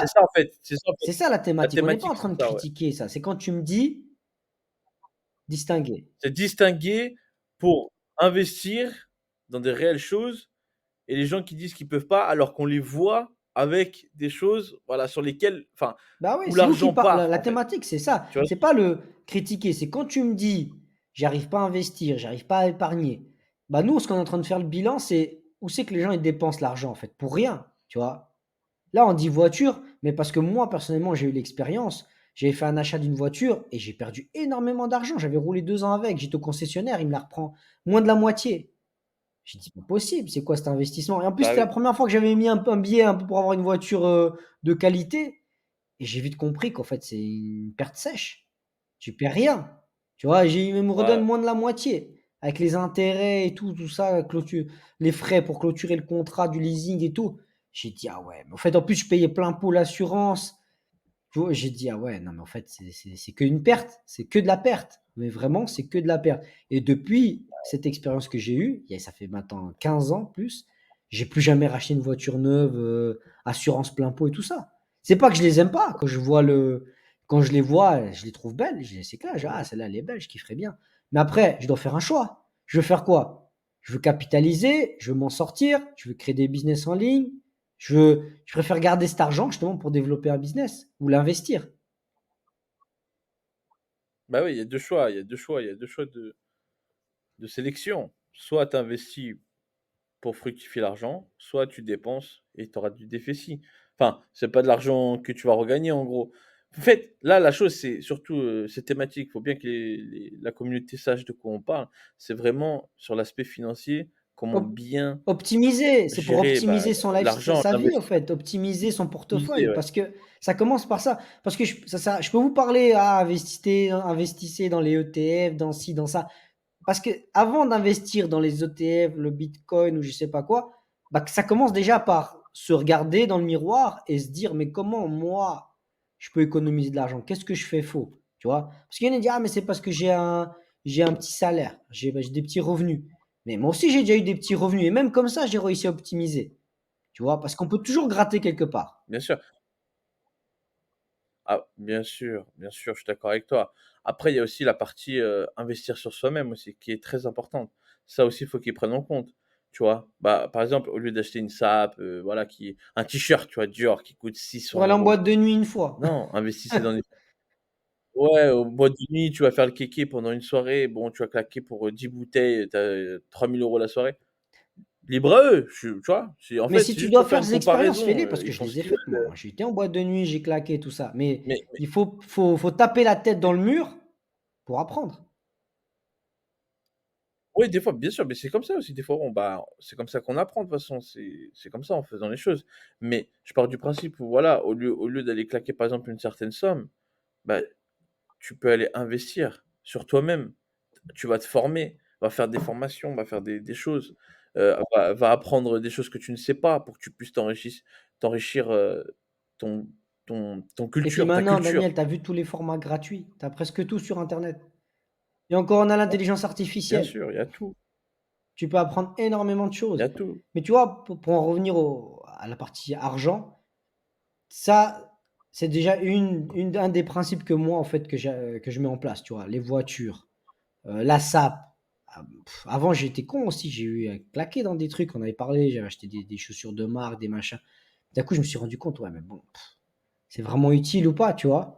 c'est bah, ça en fait, c'est ça en fait. c'est ça la La thématique. On n'est pas en thématique, train c'est de ça, ouais. critiquer ça. C'est quand tu me dis distinguer. C'est distinguer pour investir dans des réelles choses et les gens qui disent qu'ils peuvent pas, alors qu'on les voit avec des choses, voilà, sur lesquelles enfin, Bah oui, où c'est nous qui l'argent par la part, la en fait. thématique, c'est ça. Tu vois? C'est pas le critiquer, c'est quand tu me dis: «J'arrive pas à investir, j'arrive pas à épargner», bah, nous, ce qu'on est en train de faire le bilan, c'est où c'est que les gens ils dépensent l'argent, en fait? Pour rien, tu vois? Là, on dit voiture, mais parce que moi, personnellement, j'ai eu l'expérience. J'avais fait un achat d'une voiture et j'ai perdu énormément d'argent. J'avais roulé 2 ans avec, j'étais au concessionnaire, il me la reprend moins de la moitié. J'ai dit: «C'est pas possible, c'est quoi cet investissement?» et en plus, Bah c'était la oui, première fois que j'avais mis un billet un peu pour avoir une voiture, de qualité et j'ai vite compris qu'en fait, c'est une perte sèche. Tu perds rien, tu vois? Il me redonne ouais, moins de la moitié avec les intérêts et tout, tout ça, clôture les frais pour clôturer le contrat du leasing et tout. J'ai dit: «Ah ouais», mais en fait, en plus, je payais plein pot l'assurance. Tu vois? J'ai dit: «Ah ouais, non, mais en fait, c'est qu'une perte, c'est que de la perte, mais vraiment, c'est que de la perte» et depuis cette expérience que j'ai eue, ça fait maintenant 15 ans, plus, j'ai plus jamais racheté une voiture neuve, assurance plein pot et tout ça. C'est pas que je les aime pas, quand je les vois, je les trouve belles, c'est clair, «Ah, celle-là, elle est belle, je kifferais bien». Mais après, je dois faire un choix. Je veux faire quoi? Je veux capitaliser, je veux m'en sortir, je veux créer des business en ligne, je préfère garder cet argent justement pour développer un business ou l'investir. bah oui, il y a 2 choix, il y a 2 choix, il y a 2 choix de sélection. Soit tu investis pour fructifier l'argent, soit tu dépenses et tu auras du déficit. Enfin, c'est pas de l'argent que tu vas regagner en gros. En fait, là, la chose, c'est surtout, c'est thématique. Il faut bien que la communauté sache de quoi on parle. C'est vraiment sur l'aspect financier, comment Op bien Optimiser, c'est pour gérer, bah, optimiser son life l'argent, sa vie en l'investissement fait, optimiser son optimisé, portefeuille ouais. parce que ça commence par ça. Parce que je peux vous parler: «Ah investissez dans les ETF, dans ci, dans ça». Parce qu'avant d'investir dans les ETF, le bitcoin ou je sais pas quoi, bah, que ça commence déjà par se regarder dans le miroir et se dire: «Mais comment moi, je peux économiser de l'argent? Qu'est-ce que je fais faux?» Tu vois? Parce qu'il y en a qui disent: «Ah mais c'est parce que j'ai un petit salaire, j'ai des petits revenus». Mais moi aussi j'ai déjà eu des petits revenus et même comme ça, j'ai réussi à optimiser, tu vois? Parce qu'on peut toujours gratter quelque part. Bien sûr. Ah, bien sûr, je suis d'accord avec toi. Après, il y a aussi la partie, investir sur soi-même aussi, qui est très importante. Ça aussi, il faut qu'ils prennent en compte, tu vois? Bah, par exemple, au lieu d'acheter une sape, voilà, qui un t-shirt, tu vois, Dior qui coûte six Pour cents aller en euros. boîte de nuit une fois. Non, investissez dans des ouais, au boîte de nuit, tu vas faire le kéké pendant une soirée, bon, tu vas claquer pour, 10 bouteilles, tu as 3 000 € la soirée. Libre à eux, tu vois? C'est en Mais fait, si c'est tu juste dois pour faire faire une ces expériences, comparaison, fais-les parce que ils je font ce les ai qu'ils faites moi. veulent, Moi, j'ai été en boîte de nuit, j'ai claqué tout ça. Mais mais faut taper la tête dans le mur pour apprendre. oui, des fois, bien sûr, mais c'est comme ça aussi, des fois, bah, c'est comme ça qu'on apprend de toute façon, c'est comme ça en faisant les choses. Mais je pars du principe où voilà, au lieu d'aller claquer par exemple une certaine somme, bah, tu peux aller investir sur toi-même. Tu vas te former, va faire des formations, va faire des choses, va apprendre des choses que tu ne sais pas pour que tu puisses t'enrichir, ton ton Et puis culture, ta maintenant, culture. Daniel, tu as vu tous les formats gratuits. Tu as presque tout sur internet. Et encore, on a l'intelligence Bien artificielle. sûr, il y a tout, Tu peux apprendre énormément de il y a choses. tout. Mais tu vois, pour en revenir à la partie argent, ça, c'est déjà un des principes que moi, en fait, que je mets en place, tu vois. Les voitures, la SAP. Avant, j'étais con aussi. J'ai eu claqué dans des trucs. On avait parlé. J'avais acheté des chaussures de marque, des machins. D'un coup, je me suis rendu compte, ouais, mais bon, c'est vraiment utile ou pas, tu vois?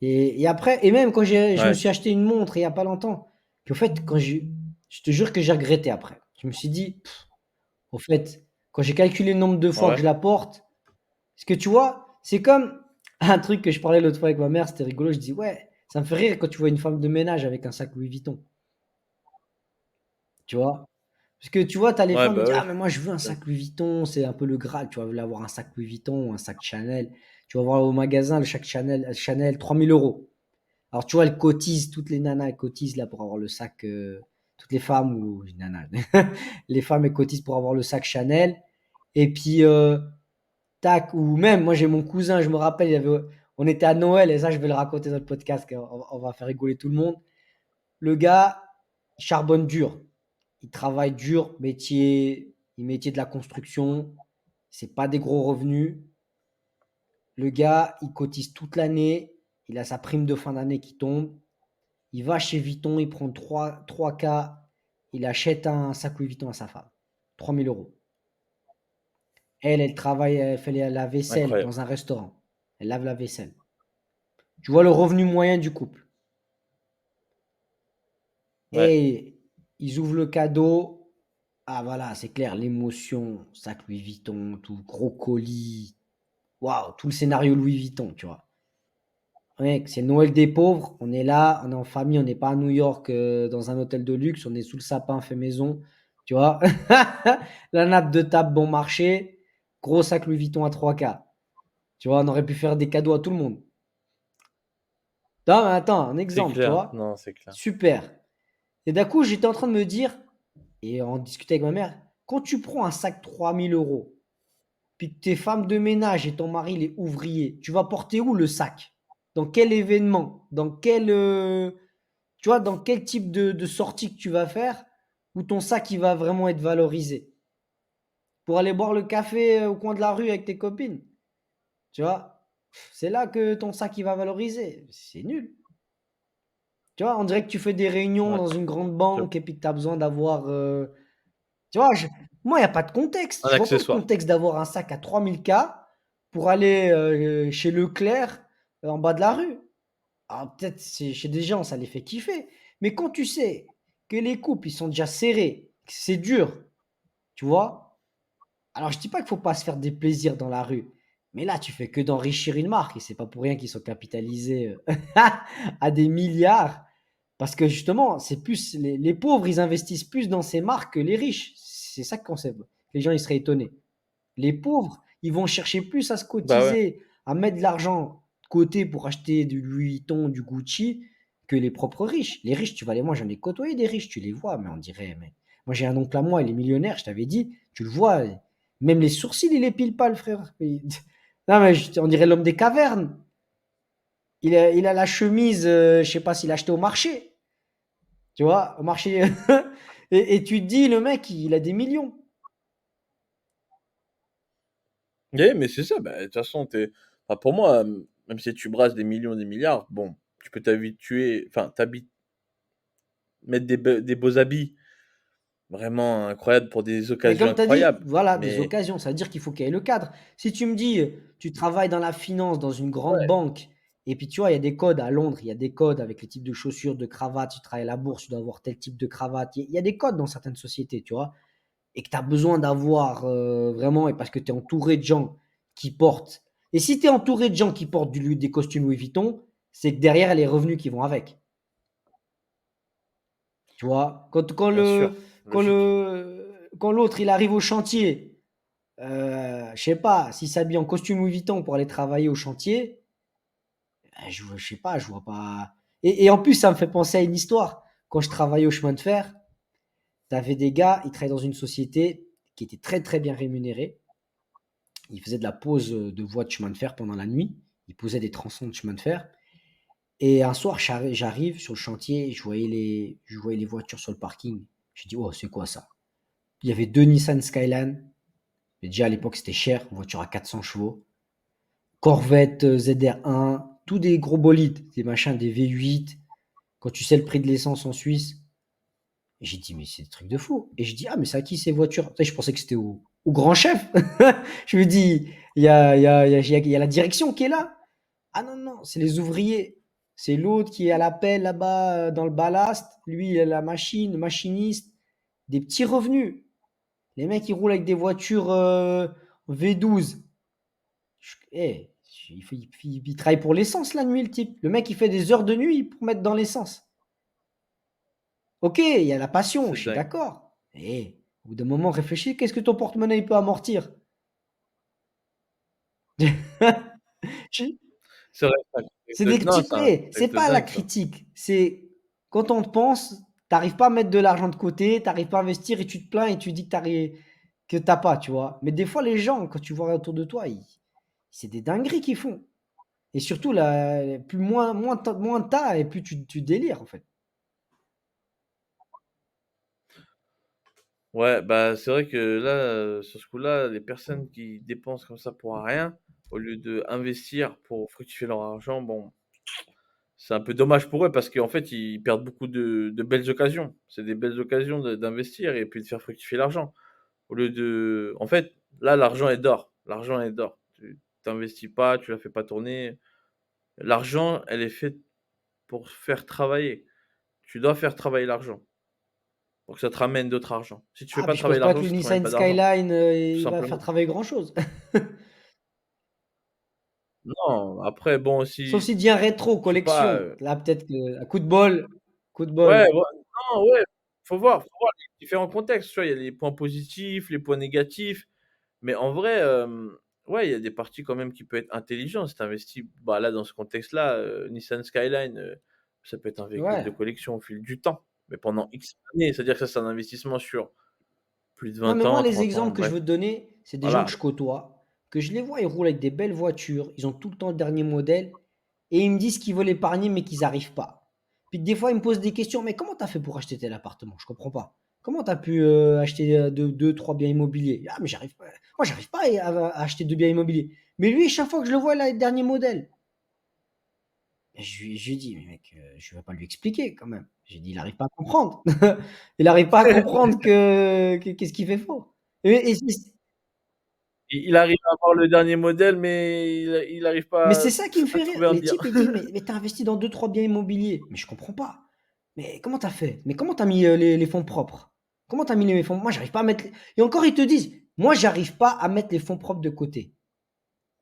Et après, et même quand je me Ouais, suis acheté une montre il y a pas longtemps, puis au fait, je te jure que j'ai regretté après. Je me suis dit, au fait, quand j'ai calculé le nombre de fois que ouais, je la porte, parce que tu vois, c'est comme un truc que je parlais l'autre fois avec ma mère, c'était rigolo. Je dis, ouais, ça me fait rire quand tu vois une femme de ménage avec un sac Louis Vuitton, tu vois? Parce que tu vois, tu as les ouais, femmes, ils bah, disent, ouais. ah, mais moi, je veux un sac Louis Vuitton, c'est un peu le Graal. Tu vas vouloir avoir un sac Louis Vuitton ou un sac Chanel. Tu vas voir au magasin le sac Chanel 3 000 €. Alors, tu vois, elles cotisent, toutes les nanas, elles cotisent là pour avoir le sac, toutes les femmes ou nanas, les femmes, elles cotisent pour avoir le sac Chanel. Et puis, tac, ou même, moi j'ai mon cousin, je me rappelle, on était à Noël, et ça je vais le raconter dans le podcast, on va faire rigoler tout le monde. Le gars, il charbonne dur, il travaille dur, métier de la construction, c'est pas des gros revenus. Le gars, il cotise toute l'année, il a sa prime de fin d'année qui tombe, il va chez Vuitton, il prend 3K, il achète un sac Louis Vuitton à sa femme, 3 000 euros. Elle travaille, elle fait la vaisselle Incroyable. dans un restaurant. Elle lave la vaisselle. Tu vois le revenu moyen du couple. Ouais. Et ils ouvrent le cadeau. Ah voilà, c'est clair, l'émotion, sac Louis Vuitton, tout, gros colis. Waouh, tout le scénario Louis Vuitton, tu vois. Mec, c'est Noël des pauvres. On est là, on est en famille, on n'est pas à New York dans un hôtel de luxe, on est sous le sapin fait maison, tu vois. La nappe de table bon marché, gros sac Louis Vuitton à 3K. Tu vois, on aurait pu faire des cadeaux à tout le monde. Non, mais attends, un C'est exemple, tu clair. vois. Non, c'est clair. Super. Et d'un coup, j'étais en train de me dire, et en discutant avec ma mère, quand tu prends un sac 3 000 euros, puis que t'es femme de ménage et ton mari il est ouvrier, tu vas porter où le sac? Dans quel événement? Tu vois, dans quel type de sortie que tu vas faire où ton sac il va vraiment être valorisé? Pour aller boire le café au coin de la rue avec tes copines, tu vois? C'est là que ton sac il va valoriser. C'est nul. Tu vois, on dirait que tu fais des réunions Ouais. dans une grande Je- banque et puis que tu as besoin d'avoir. Tu vois, moi, il n'y a pas de contexte. Un Je vois pas le accessoire. contexte d'avoir un sac à 3000 K pour aller chez Leclerc en bas de la rue. Alors, peut-être chez des gens, ça les fait kiffer. Mais quand tu sais que les couples, ils sont déjà serrés, que c'est dur, tu vois. Alors, je dis pas qu'il faut pas se faire des plaisirs dans la rue. Mais là, tu fais que d'enrichir une marque. Et c'est pas pour rien qu'ils sont capitalisés à des milliards. Parce que justement, c'est plus les pauvres, ils investissent plus dans ces marques que les riches. C'est ça qu'on sait. Les gens, ils seraient étonnés. Les pauvres, ils vont chercher plus à se Bah ouais. cotiser, à mettre de l'argent de côté pour acheter du Louis Vuitton, du Gucci, que les propres riches. Les riches, tu vas les, moi j'en ai côtoyé des riches, tu les vois, mais on dirait, mais moi j'ai un oncle à moi, il est millionnaire, je t'avais dit, tu le vois, même les sourcils, il les pile pas, le frère. Non, mais on dirait l'homme des cavernes. Il a la chemise, je sais pas s'il a acheté au marché, tu vois, au marché. Et tu te dis, le mec, il a des millions. Yeah, mais c'est ça. Bah, de toute façon, enfin, pour moi, même si tu brasses des millions, des milliards, bon, tu peux t'habituer, enfin, mettre des beaux habits vraiment incroyables pour des Mais occasions comme tu as dit, incroyables. voilà, des Mais occasions, ça veut dire qu'il faut qu'il y ait le cadre. Si tu me dis, tu travailles dans la finance, dans une grande ouais, banque, et puis tu vois, il y a des codes à Londres, il y a des codes avec les types de chaussures, de cravates, tu travailles à la bourse, tu dois avoir tel type de cravate. Il y a des codes dans certaines sociétés, tu vois, et que tu as besoin d'avoir vraiment, et parce que tu es entouré de gens qui portent. Et si tu es entouré de gens qui portent des costumes Louis Vuitton, c'est que derrière, il y a les revenus qui vont avec. Tu vois, bien sûr, logique. quand l'autre, il arrive au chantier. Je sais pas, s'il s'habille en costume Louis Vuitton pour aller travailler au chantier, je sais pas, je vois pas. Et en plus, ça me fait penser à une histoire. Quand je travaillais au chemin de fer, tu avais des gars, ils travaillaient dans une société qui était très très bien rémunérée. Ils faisaient de la pose de voies de chemin de fer pendant la nuit. Ils posaient des tronçons de chemin de fer. Et un soir, j'arrive sur le chantier, je voyais les voitures sur le parking. Je dis, oh, c'est quoi ça? Il y avait deux Nissan Skyline. Mais déjà à l'époque, c'était cher, une voiture à 400 chevaux. Corvette ZR1, tous des gros bolides, des machins, des V8. Quand tu sais le prix de l'essence en Suisse, et j'ai dit, mais c'est des trucs de fou. Et je dis, ah, mais c'est à qui ces voitures? Je pensais que c'était au grand chef. Je me dis, il y a la direction qui est là. Ah non, non, c'est les ouvriers. C'est l'autre qui est à la pelle là-bas dans le ballast. Lui, il a la machine, le machiniste. Des petits revenus. Les mecs, ils roulent avec des voitures V12. Il travaille pour l'essence la nuit, le type. Le mec, il fait des heures de nuit pour mettre dans l'essence. Ok, il y a la passion, C'est je suis dingue. d'accord. Au bout d'un moment, réfléchis, qu'est-ce que ton porte-monnaie il peut amortir? C'est vrai, c'est un C'est contexte de des non, petits c'est un c'est contexte de pas la dingue, ça. critique. C'est quand on te pense, t'arrives pas à mettre de l'argent de côté, t'arrives pas à investir et tu te plains et tu dis que tu as pas, tu vois? Mais des fois, les gens, quand tu vois autour de toi, ils c'est des dingueries qu'ils font et surtout la plus moins tu as et plus tu délires, en fait. Ouais, bah, c'est vrai que là, sur ce coup-là, les personnes qui dépensent comme ça pour rien, au lieu d'investir pour fructifier leur argent, bon, c'est un peu dommage pour eux parce qu'en fait, ils perdent beaucoup de belles occasions. C'est des belles occasions d'investir et puis de faire fructifier l'argent. Au lieu de en fait, là, l'argent est d'or. L'argent est d'or. Tu t'investis pas, tu la fais pas tourner. L'argent, elle est faite pour faire travailler. Tu dois faire travailler l'argent pour que ça te ramène d'autres argent. Si tu fais Ah, pas puis je pense travailler pas que l'argent, le ça te ramène Nissan pas d'argent, Skyline, tout il va faire simplement. travailler grand chose. Non, après bon, Sauf si s'il devient rétro, je sais pas, collection. Là, peut-être que à coup de bol, coup de bol. ouais, non, ouais, faut voir les différents contextes, tu vois? Il y a les points positifs, les points négatifs, mais en vrai, ouais, il y a des parties quand même qui peuvent être intelligents si tu investis, bah, là, dans ce contexte-là, Nissan Skyline, ça peut être un véhicule de Ouais. collection au fil du temps, mais pendant X années. C'est-à-dire que ça, c'est un investissement sur plus de Non, 20 mais moi, ans, les 30 ans, exemples que je bref, veux te donner, c'est des gens que voilà. je côtoie, que je les vois, ils roulent avec des belles voitures, ils ont tout le temps le dernier modèle, et ils me disent qu'ils veulent épargner, mais qu'ils n'arrivent pas. Puis des fois, ils me posent des questions, mais comment tu as fait pour acheter tel appartement? Je comprends pas. Comment tu as pu acheter deux, trois biens immobiliers? Ah, mais j'arrive pas. Moi, j'arrive pas à acheter deux biens immobiliers. Mais lui, chaque fois que je le vois, il a le dernier modèle. Et je lui ai dit: «Mais mec, je vais pas lui expliquer quand même». J'ai dit: «Il arrive pas à comprendre». Il arrive pas à comprendre que qu'est-ce qu'il fait faux. Et c'est Il arrive à avoir le dernier modèle, mais il arrive mais pas c'est ça qui me à fait rire. trouver un Les bien. types, ils disent: «Mais tu as investi dans deux trois biens immobiliers». Mais je comprends pas. Mais comment tu as fait? Mais comment tu as mis, les fonds propres? Comment tu as mis les fonds moi j'arrive pas à mettre les et encore ils te disent: «Moi j'arrive pas à mettre les fonds propres de côté».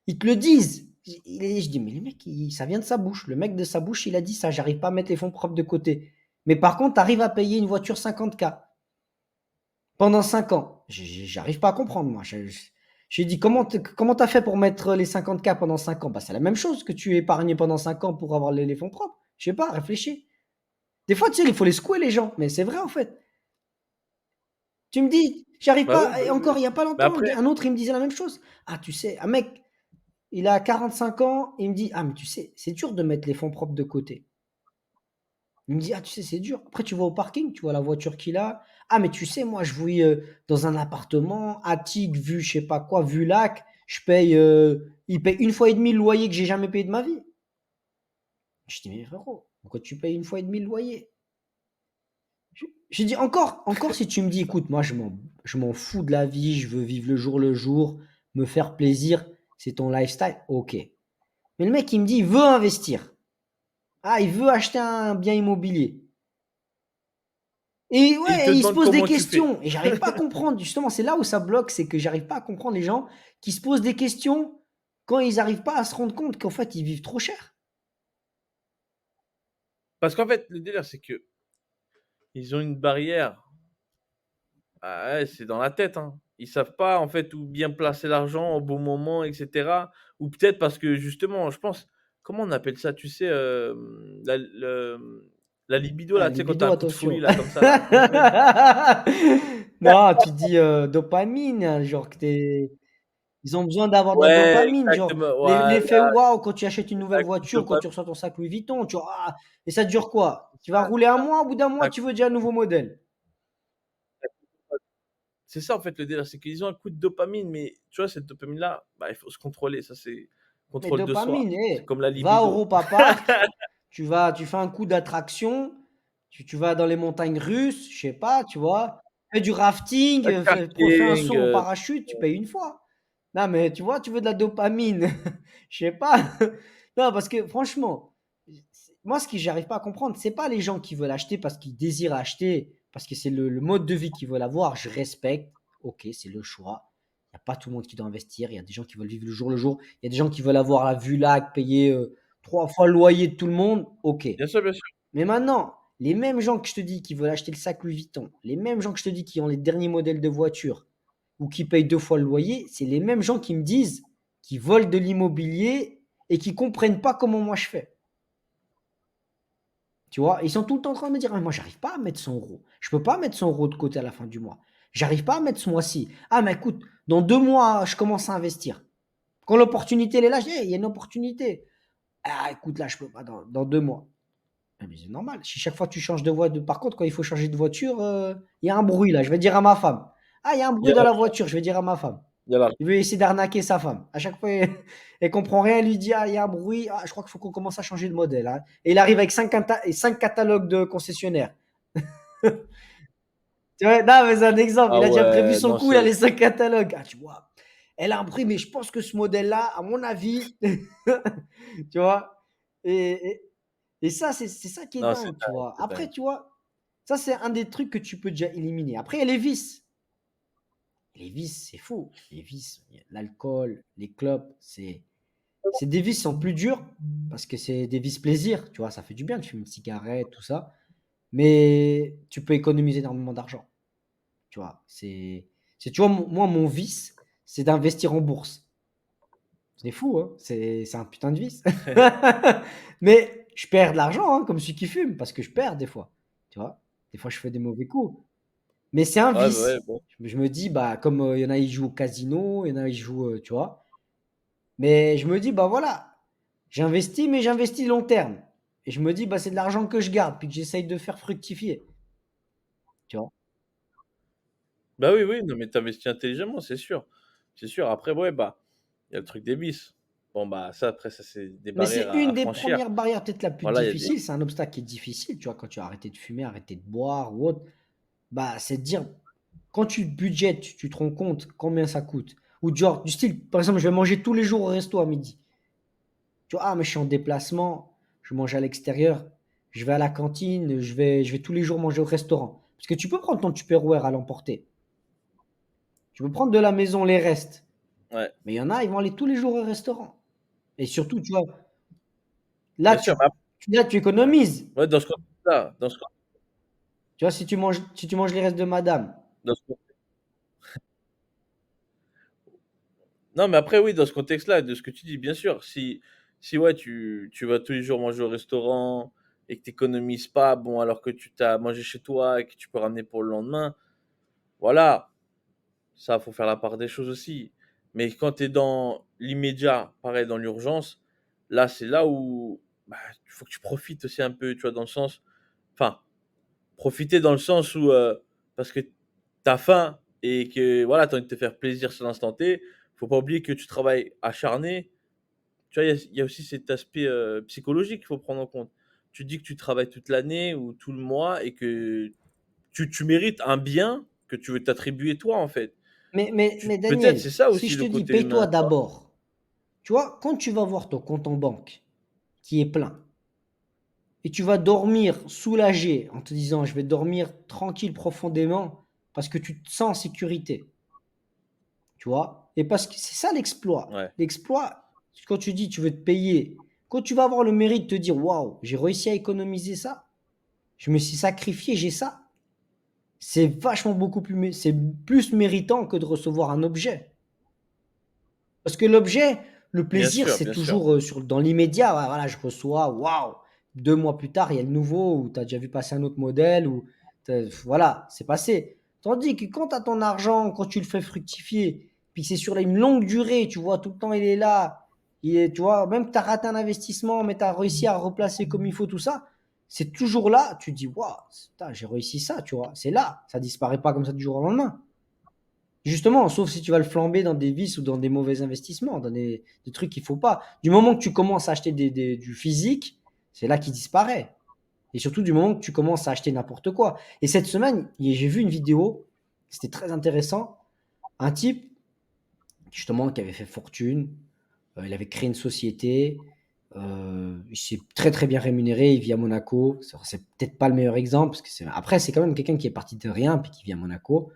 Ils te le disent. Je dis: «Mais le mec, il ça vient de sa bouche. Le mec de sa bouche, il a dit ça: "J'arrive pas à mettre les fonds propres de côté". Mais par contre, tu arrives à payer une voiture 50K pendant 5 ans». J'arrive pas à comprendre moi. J'ai dit: «Comment tu as fait pour mettre les 50K pendant 5 ans?» «Bah, c'est la même chose que tu épargnes pendant 5 ans pour avoir les fonds propres». Je sais pas, réfléchis. Des fois, tu sais, il faut les secouer les gens, mais c'est vrai en fait. Tu me dis: «J'arrive Bah oui, pas» bah et oui, oui. encore il y a pas Mais longtemps, après un autre, il me disait la même chose. «Ah tu sais, un mec, il a 45 ans, il me dit: "Ah mais tu sais, c'est dur de mettre les fonds propres de côté"». Il me dit: «Ah tu sais, c'est dur». Après tu vas au parking, tu vois la voiture qu'il a. «Ah mais tu sais, moi je vis, dans un appartement attique, vue je sais pas quoi, vue lac, je paye, il paye une fois et demie le loyer que j'ai jamais payé de ma vie». Je dis: «Mais frérot, pourquoi tu payes une fois et demie le loyer?» J'ai dit: «Encore si tu me dis: "Écoute, moi je m'en fous de la vie, je veux vivre le jour, me faire plaisir, c'est ton lifestyle", OK. Mais le mec il me dit: «Il veut investir». Ah, il veut acheter un bien immobilier. Et et il te ouais, et il se demande pose des comment tu fais. questions et j'arrive pas à comprendre. Justement, c'est là où ça bloque, c'est que j'arrive pas à comprendre les gens qui se posent des questions quand ils arrivent pas à se rendre compte qu'en fait, ils vivent trop cher. Parce qu'en fait, le délire, c'est qu'ils ont une barrière. Ah ouais, c'est dans la tête, hein. Ils savent pas, en fait, où bien placer l'argent au bon moment et cetera. Ou peut-être parce que justement, je pense comment on appelle ça? Tu sais, la libido Ah, là, tu sais, quand tu as libido, un coup de folie attention. là, comme ça là, comment ça s'appelle? Non, tu dis, dopamine, hein, genre que tu ils ont besoin d'avoir de la Ouais, dopamine, genre exactement, voilà, l'effet waouh quand tu achètes une nouvelle un coup de voiture, quand dopamine, tu reçois ton sac Louis Vuitton, tu vois? Ah et ça dure quoi? Tu vas rouler un mois, au bout d'un mois, un tu veux déjà un nouveau modèle. c'est ça en fait le délire, c'est qu'ils ont un coup de dopamine, mais tu vois cette dopamine là, bah, il faut se contrôler, ça c'est Mais contrôle de soi. dopamine, C'est eh, comme la va à libido. Europa Park, tu fais un coup d'attraction, tu vas dans les montagnes russes, je sais pas, tu vois? Fais du rafting, Un fais un saut karting, en parachute, tu payes une fois. Non, mais tu vois, tu veux de la dopamine, je sais pas. Non, parce que franchement, moi, ce que j'arrive pas à comprendre, c'est pas les gens qui veulent acheter parce qu'ils désirent acheter, parce que c'est le mode de vie qu'ils veulent avoir, je respecte, OK, c'est le choix. Il y a pas tout le monde qui doit investir, il y a des gens qui veulent vivre le jour le jour, il y a des gens qui veulent avoir la vue lac, payer, 3 fois le loyer de tout le monde, OK. bien sûr, bien sûr. Mais maintenant, les mêmes gens que je te dis qui veulent acheter le sac Louis Vuitton, les mêmes gens que je te dis qui ont les derniers modèles de voitures ou qui payent 2 fois le loyer, c'est les mêmes gens qui me disent qu'ils volent de l'immobilier et qui comprennent pas comment moi je fais. Tu vois? Ils sont tout le temps en train de me dire: «Ah moi j'arrive pas à mettre 100 €. Je peux pas mettre 100 € de côté à la fin du mois». J'arrive pas à mettre ce mois-ci. Ah, mais écoute, dans 2 mois, je commence à investir. Quand l'opportunité elle est là, je dis, hey, il y a une opportunité. Ah, écoute, là, je peux pas dans 2 mois. Ah, mais c'est normal. Si chaque fois tu changes de voie, par contre, quand il faut changer de voiture, il y a un bruit là. Je vais dire à ma femme. Ah, il y a un Il y bruit a dans la voiture. Je vais dire à ma femme. il y a Il veut essayer d'arnaquer sa femme. À chaque fois, elle comprend rien. Elle lui dit, ah, il y a un bruit. Ah, je crois qu'il faut qu'on commence à changer de modèle, hein. Et il arrive avec 5 catalogues de concessionnaires. Tu vois, non, mais c'est un exemple. ah Il a déjà prévu ouais, son non, coup. Il a les 5 catalogues. Ah, tu vois. Elle a un bruit, mais je pense que ce modèle-là, à mon avis, tu vois. Et, et- et ça, c'est ça qui est non, c'est dingue, tu dingue, vois. c'est Après, dingue. tu vois, ça, c'est un des trucs que tu peux déjà éliminer. Après, il y a les vices. Les vices, c'est fou. Les vices, l'alcool, les clopes, c'est des vices qui sont plus durs parce que c'est des vices plaisir. Tu vois, ça fait du bien de fumer une cigarette, tout ça. Mais tu peux économiser énormément d'argent. Tu vois, tu vois, moi, mon vice, c'est d'investir en bourse. C'est fou, hein. C'est un putain de vice. Mais je perds de l'argent, hein, comme celui qui fume, parce que je perds des fois. Tu vois, des fois, je fais des mauvais coups. Mais c'est un Ouais, bah, ouais, vice. bon. Je me dis, bah, comme il y en a, ils jouent au casino, il y en a, ils jouent, tu vois. Mais je me dis, bah voilà, j'investis, mais j'investis long terme. Et je me dis, bah, c'est de l'argent que je garde, puis que j'essaye de faire fructifier. Tu vois. Bah oui, oui, non, mais tu investis intelligemment, c'est sûr. C'est sûr. Après, ouais, bah, il y a le truc des vices. Bon, bah, ça, après, ça, c'est des Mais barrières c'est à une des franchir. premières barrières, peut-être la plus Voilà, il y a des. difficile. C'est un obstacle qui est difficile, tu vois, quand tu as arrêté de fumer, arrêté de boire ou autre. Bah, c'est de dire, quand tu budgètes, tu te rends compte combien ça coûte. Ou genre, du style, par exemple, je vais manger tous les jours au resto à midi. Tu vois, ah, mais je suis en déplacement, je mange à l'extérieur, je vais à la cantine, je vais tous les jours manger au restaurant. Parce que tu peux prendre ton Tupperware à l'emporter. Tu peux prendre de la maison les restes. Ouais, Mais il y en a, ils vont aller tous les jours au restaurant. Et surtout, tu vois, là, bien sûr. tu, là, tu Ouais. économises. Ouais, dans ce contexte-là, Tu vois, si tu manges les restes de madame. dans ce non, mais après, oui, dans ce contexte-là, de ce que tu dis, bien sûr, si ouais, tu vas tous les jours manger au restaurant et que tu économises pas, bon, alors que tu t'as mangé chez toi et que tu peux ramener pour le lendemain, voilà, ça, faut faire la part des choses aussi. Mais quand tu es dans l'immédiat, pareil, dans l'urgence, là, c'est là où bah, il faut que tu profites aussi un peu, tu vois, dans le sens, enfin, profiter dans le sens où, parce que tu as faim et que voilà, tu as envie de te faire plaisir sur l'instant T, faut pas oublier que tu travailles acharné. Tu vois, il y a aussi cet aspect psychologique qu'il faut prendre en compte. Tu dis que tu travailles toute l'année ou tout le mois et que tu mérites un bien que tu veux t'attribuer toi, en fait. Mais Peut-être Daniel, c'est ça si aussi je le te dis, côté paye-toi humain. d'abord. Tu vois, quand tu vas voir ton compte en banque qui est plein, et tu vas dormir soulagé en te disant, je vais dormir tranquille profondément parce que tu te sens en sécurité. Tu vois? Et parce que c'est ça l'exploit. Ouais, L'exploit, quand tu dis tu veux te payer, quand tu vas avoir le mérite de te dire, waouh, j'ai réussi à économiser ça, je me suis sacrifié, j'ai ça, c'est vachement beaucoup plus, c'est plus méritant que de recevoir un objet. Parce que l'objet, le bien plaisir, sûr, c'est bien sûr. toujours dans l'immédiat. Voilà, je reçois, waouh, 2 mois plus tard, il y a le nouveau, ou tu as déjà vu passer un autre modèle, ou voilà, c'est passé. Tandis que quand tu as ton argent, quand tu le fais fructifier, puis c'est sur une longue durée, tu vois, tout le temps il est là, tu vois, même que tu as raté un investissement, mais tu as réussi à replacer comme il faut tout ça, c'est toujours là, tu te dis, waouh, putain, j'ai réussi ça, tu vois, c'est là, ça disparaît pas comme ça du jour au lendemain. Justement, sauf si tu vas le flamber dans des vices ou dans des mauvais investissements, dans des trucs qu'il faut pas. Du moment que tu commences à acheter du physique, c'est là qu'il disparaît. Et surtout du moment que tu commences à acheter n'importe quoi. Et cette semaine, j'ai vu une vidéo, c'était très intéressant. Un type, justement, qui avait fait fortune, il avait créé une société, il s'est très très bien rémunéré, il vit à Monaco. C'est peut-être pas le meilleur exemple, parce que après, c'est quand même quelqu'un qui est parti de rien, puis qui vit à Monaco.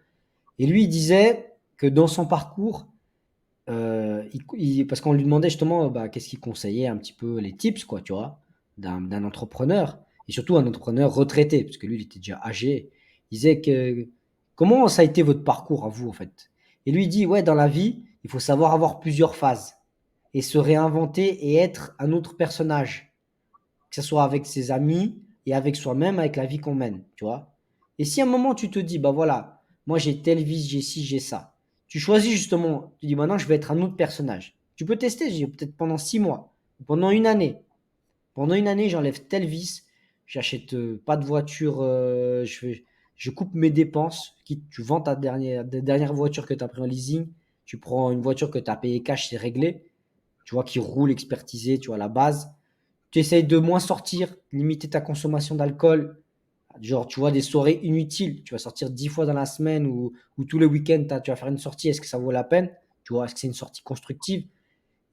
Et lui, il disait que dans son parcours, parce qu'on lui demandait justement bah, qu'est-ce qu'il conseillait un petit peu les tips, quoi, tu vois, d'un entrepreneur, et surtout un entrepreneur retraité, parce que lui, il était déjà âgé. Il disait que comment ça a été votre parcours à vous, en fait? Et lui, il dit, ouais, dans la vie, il faut savoir avoir plusieurs phases et se réinventer et être un autre personnage, que ce soit avec ses amis et avec soi-même, avec la vie qu'on mène, tu vois. Et si à un moment tu te dis, bah voilà, moi j'ai tel vice, j'ai ci, j'ai ça. Tu choisis justement, tu dis maintenant je vais être un autre personnage. Tu peux tester, peut-être pendant 6 mois, pendant une année. Pendant une année, j'enlève tel vice, j'achète pas de voiture, je coupe mes dépenses, quitte, tu vends dernière voiture que tu as pris en leasing, tu prends une voiture que tu as payé cash, c'est réglé, tu vois, qui roule, expertisée, tu vois, la base. Tu essayes de moins sortir, limiter ta consommation d'alcool. Genre, tu vois, des soirées inutiles. Tu vas sortir 10 fois dans la semaine ou tous les week-ends, tu vas faire une sortie. Est-ce que ça vaut la peine? Tu vois, est-ce que c'est une sortie constructive?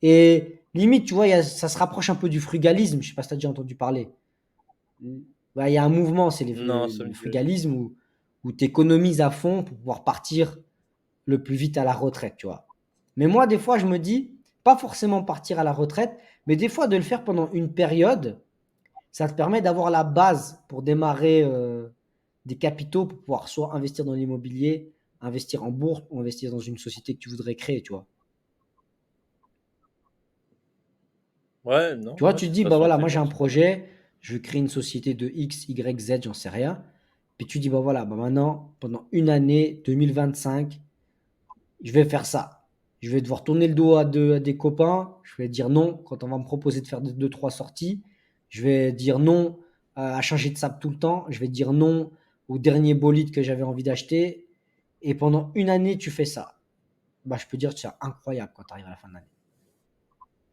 Et limite, tu vois, ça se rapproche un peu du frugalisme. Je sais pas si tu as déjà entendu parler. Bah, il y a un mouvement, c'est Non, ça me le dit rien. frugalisme où tu économises à fond pour pouvoir partir le plus vite à la retraite, tu vois. Mais moi, des fois, je me dis, pas forcément partir à la retraite, mais des fois de le faire pendant une période, ça te permet d'avoir la base pour démarrer des capitaux pour pouvoir soit investir dans l'immobilier, investir en bourse ou investir dans une société que tu voudrais créer, tu vois. Ouais, non, Tu vois, ouais, tu te c'est dis, de toute bah façon, voilà, c'est moi j'ai bien, un c'est pas mal. projet, je veux créer une société de X, Y, Z, j'en sais rien. Puis tu dis, bah voilà, bah maintenant, pendant une année, 2025, je vais faire ça. Je vais devoir tourner le dos à des copains. Je vais dire non quand on va me proposer de faire deux, trois sorties. Je vais dire non à changer de sable tout le temps. Je vais dire non au dernier bolide que j'avais envie d'acheter. Et pendant une année, tu fais ça. Bah, je peux dire que c'est incroyable quand tu arrives à la fin de l'année.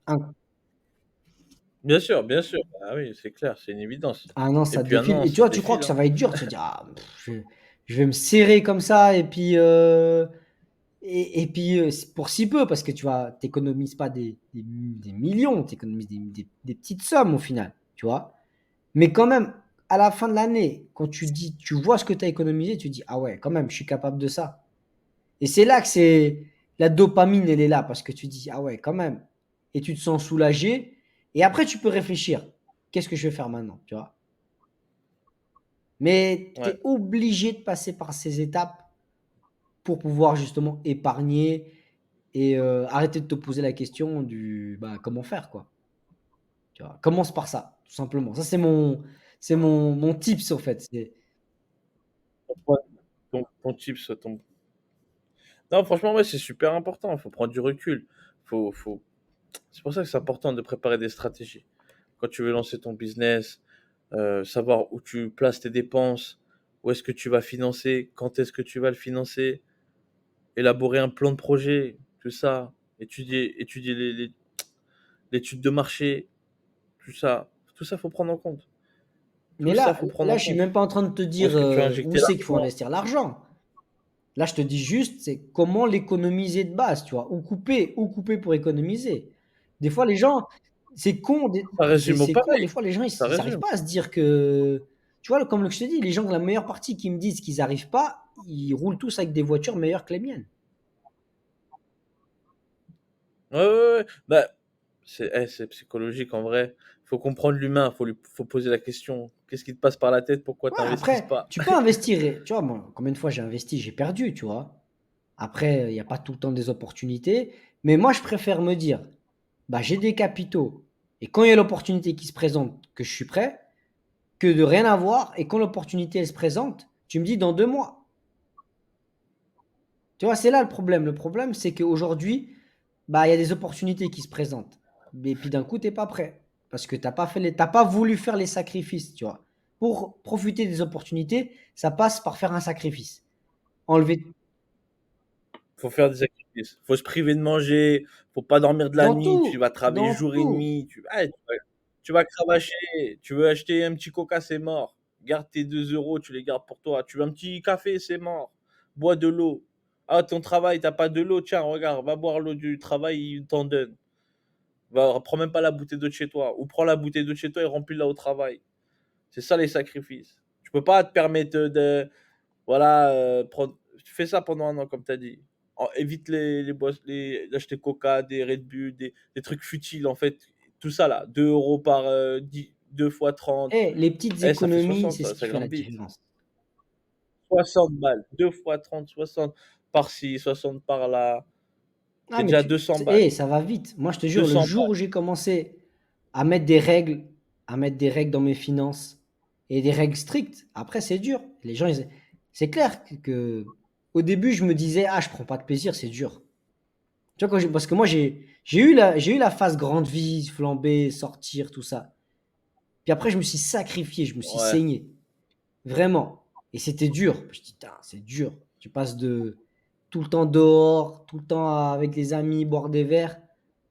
Inc- Bien sûr. Ah oui, c'est clair, c'est une évidence. Ah non, Et ça puis un défile. an, Et tu ça vois, tu crois défile, que ça hein. va être dur. Tu vas dire, ah, je vais me serrer comme ça. Et puis, pour si peu, parce que tu vois, t'économises pas des millions, tu économises des petites sommes au final, tu vois. Mais quand même, à la fin de l'année, quand tu dis, tu vois ce que tu as économisé, tu dis, ah ouais, quand même, je suis capable de ça. Et c'est là que la dopamine, elle est là, parce que tu dis, ah ouais, quand même. Et tu te sens soulagé. Et après, tu peux réfléchir, qu'est-ce que je vais faire maintenant, tu vois. Mais tu Ouais. es obligé de passer par ces étapes pour pouvoir justement épargner et arrêter de te poser la question du bah, comment faire quoi. Tu vois? Commence par ça, tout simplement. Ça mon tips en fait. Ouais, ton tips, ton non, franchement, ouais, c'est super important, il faut prendre du recul. Faut c'est pour ça que c'est important de préparer des stratégies. Quand tu veux lancer ton business, savoir où tu places tes dépenses, où est-ce que tu vas financer, quand est-ce que tu vas le financer, élaborer un plan de projet, tout ça, étudier l'étude de marché, tout ça, faut prendre en compte. Tout Mais ça, là, faut prendre là, en je suis compte. même pas en train de te Où dire est-ce que tu vas où injecter c'est qu'il faut l'argent? investir l'argent. Là, je te dis juste, c'est comment l'économiser de base, tu vois. Où couper pour économiser. Des fois, les gens, c'est con, Ça résume au c'est con. Des pareil. fois, les gens, Ça ils arrivent résume. pas à se dire que, tu vois, comme je te dis, les gens, la meilleure partie qui me disent qu'ils arrivent pas, ils roulent tous avec des voitures meilleures que les miennes. Ouais, ouais, ouais. Bah, c'est psychologique en vrai. Faut comprendre l'humain, faut poser la question. Qu'est-ce qui te passe par la tête? Pourquoi Ouais, t'investisses après, pas? tu peux investir. Tu vois, moi, combien de fois j'ai investi, j'ai perdu, tu vois. Après, il n'y a pas tout le temps des opportunités. Mais moi, je préfère me dire, bah, j'ai des capitaux. Et quand il y a l'opportunité qui se présente, que je suis prêt, que de rien avoir. Et quand l'opportunité, elle se présente, tu me dis dans 2 mois. Tu vois, c'est là le problème. Le problème, c'est qu'aujourd'hui, bah, il y a des opportunités qui se présentent. Mais puis d'un coup, tu n'es pas prêt. Parce que tu n'as pas t'as pas voulu faire les sacrifices, tu vois. Pour profiter des opportunités, ça passe par faire un sacrifice. Enlever Faut faire des sacrifices. Faut se priver de manger, faut pas dormir de la nuit, tu vas travailler dans jour et tout. nuit, tu vas cravacher, tu veux acheter un petit coca, c'est mort. Garde tes 2 euros, tu les gardes pour toi. Tu veux un petit café, c'est mort. Bois de l'eau. Ah, ton travail, t'as pas de l'eau, tiens, regarde, va boire l'eau du travail, il t'en donne. Prends même pas la bouteille d'eau de chez toi. Ou prends la bouteille d'eau de chez toi et remplis-la au travail. C'est ça les sacrifices. Tu peux pas te permettre voilà, tu fais ça pendant un an, comme tu as dit. Évite d'acheter Coca, des Red Bull, des trucs futiles, en fait. Tout ça, là. 2 euros par 2 fois 30. Les petites Eh, ça fait économies, 60, c'est ce qui ça fait la grimpe vite. différence. 60 balles. 2 fois 30, 60 par-ci, 60 par-là. Ah, C'est mais déjà 200 balles. ça va vite. Moi, je te jure, le 200 jour où balles. j'ai commencé à mettre des règles, à mettre des règles dans mes finances et des règles strictes, après, c'est dur. C'est clair que au début, je me disais, ah, je prends pas de plaisir, c'est dur. Tu vois, parce que moi, j'ai eu la phase grande vie, flamber, sortir, tout ça. Puis après, je me suis sacrifié, je me suis Ouais. saigné. Vraiment. Et c'était dur. Je dis, putain, c'est dur. Tu passes de tout le temps dehors, tout le temps avec les amis, boire des verres,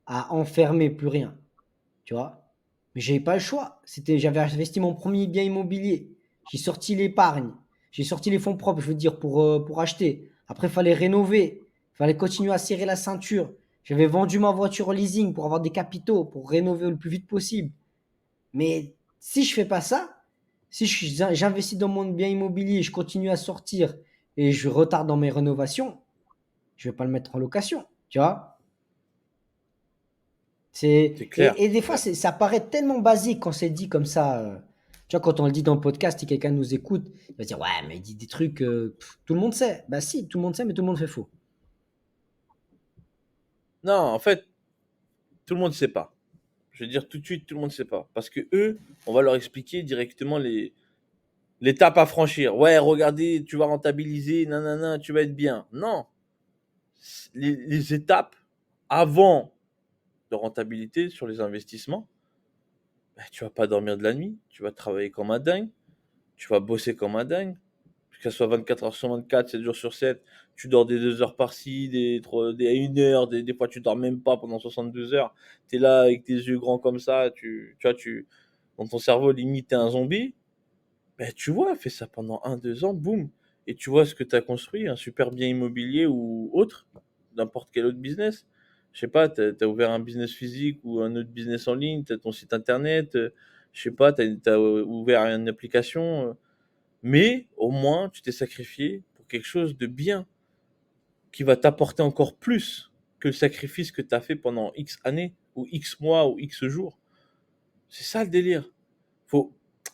à enfermer, plus rien. Tu vois? Mais j'avais pas le choix. J'avais investi mon premier bien immobilier. J'ai sorti l'épargne. J'ai sorti les fonds propres, je veux dire, pour acheter. Après, il fallait rénover. Il fallait continuer à serrer la ceinture. J'avais vendu ma voiture au leasing pour avoir des capitaux, pour rénover le plus vite possible. Mais si je fais pas ça, si j'investis dans mon bien immobilier, je continue à sortir et je retarde dans mes rénovations, je vais pas le mettre en location, tu vois. C'est clair, Et des c'est fois, clair. ça paraît tellement basique quand c'est dit comme ça. Tu vois, quand on le dit dans le podcast et quelqu'un nous écoute, il va dire, ouais, mais il dit des trucs, tout le monde sait. Bah si, tout le monde sait, mais tout le monde fait faux. Non, en fait, tout le monde ne sait pas. Je veux dire tout de suite, tout le monde ne sait pas. Parce que eux, on va leur expliquer directement l'étape à franchir. Ouais, regardez, tu vas rentabiliser, nanana, tu vas être bien. Non. Les étapes avant de rentabilité sur les investissements, bah, tu vas pas dormir de la nuit, tu vas travailler comme un dingue, tu vas bosser comme un dingue, que ce soit 24 heures sur 24, 7 jours sur 7, tu dors des 2 heures par-ci, des 1 heure, des fois tu dors même pas pendant 72 heures, tu es là avec tes yeux grands comme ça, tu vois, dans ton cerveau limite t'es un zombie, ben tu vois, fais ça pendant 1, 2 ans, boum, et tu vois ce que tu as construit, un super bien immobilier ou autre, n'importe quel autre business. Je sais pas, tu as ouvert un business physique ou un autre business en ligne, tu as ton site internet, je sais pas, tu as ouvert une application, mais au moins tu t'es sacrifié pour quelque chose de bien qui va t'apporter encore plus que le sacrifice que tu as fait pendant X années ou X mois ou X jours. C'est ça le délire. Faut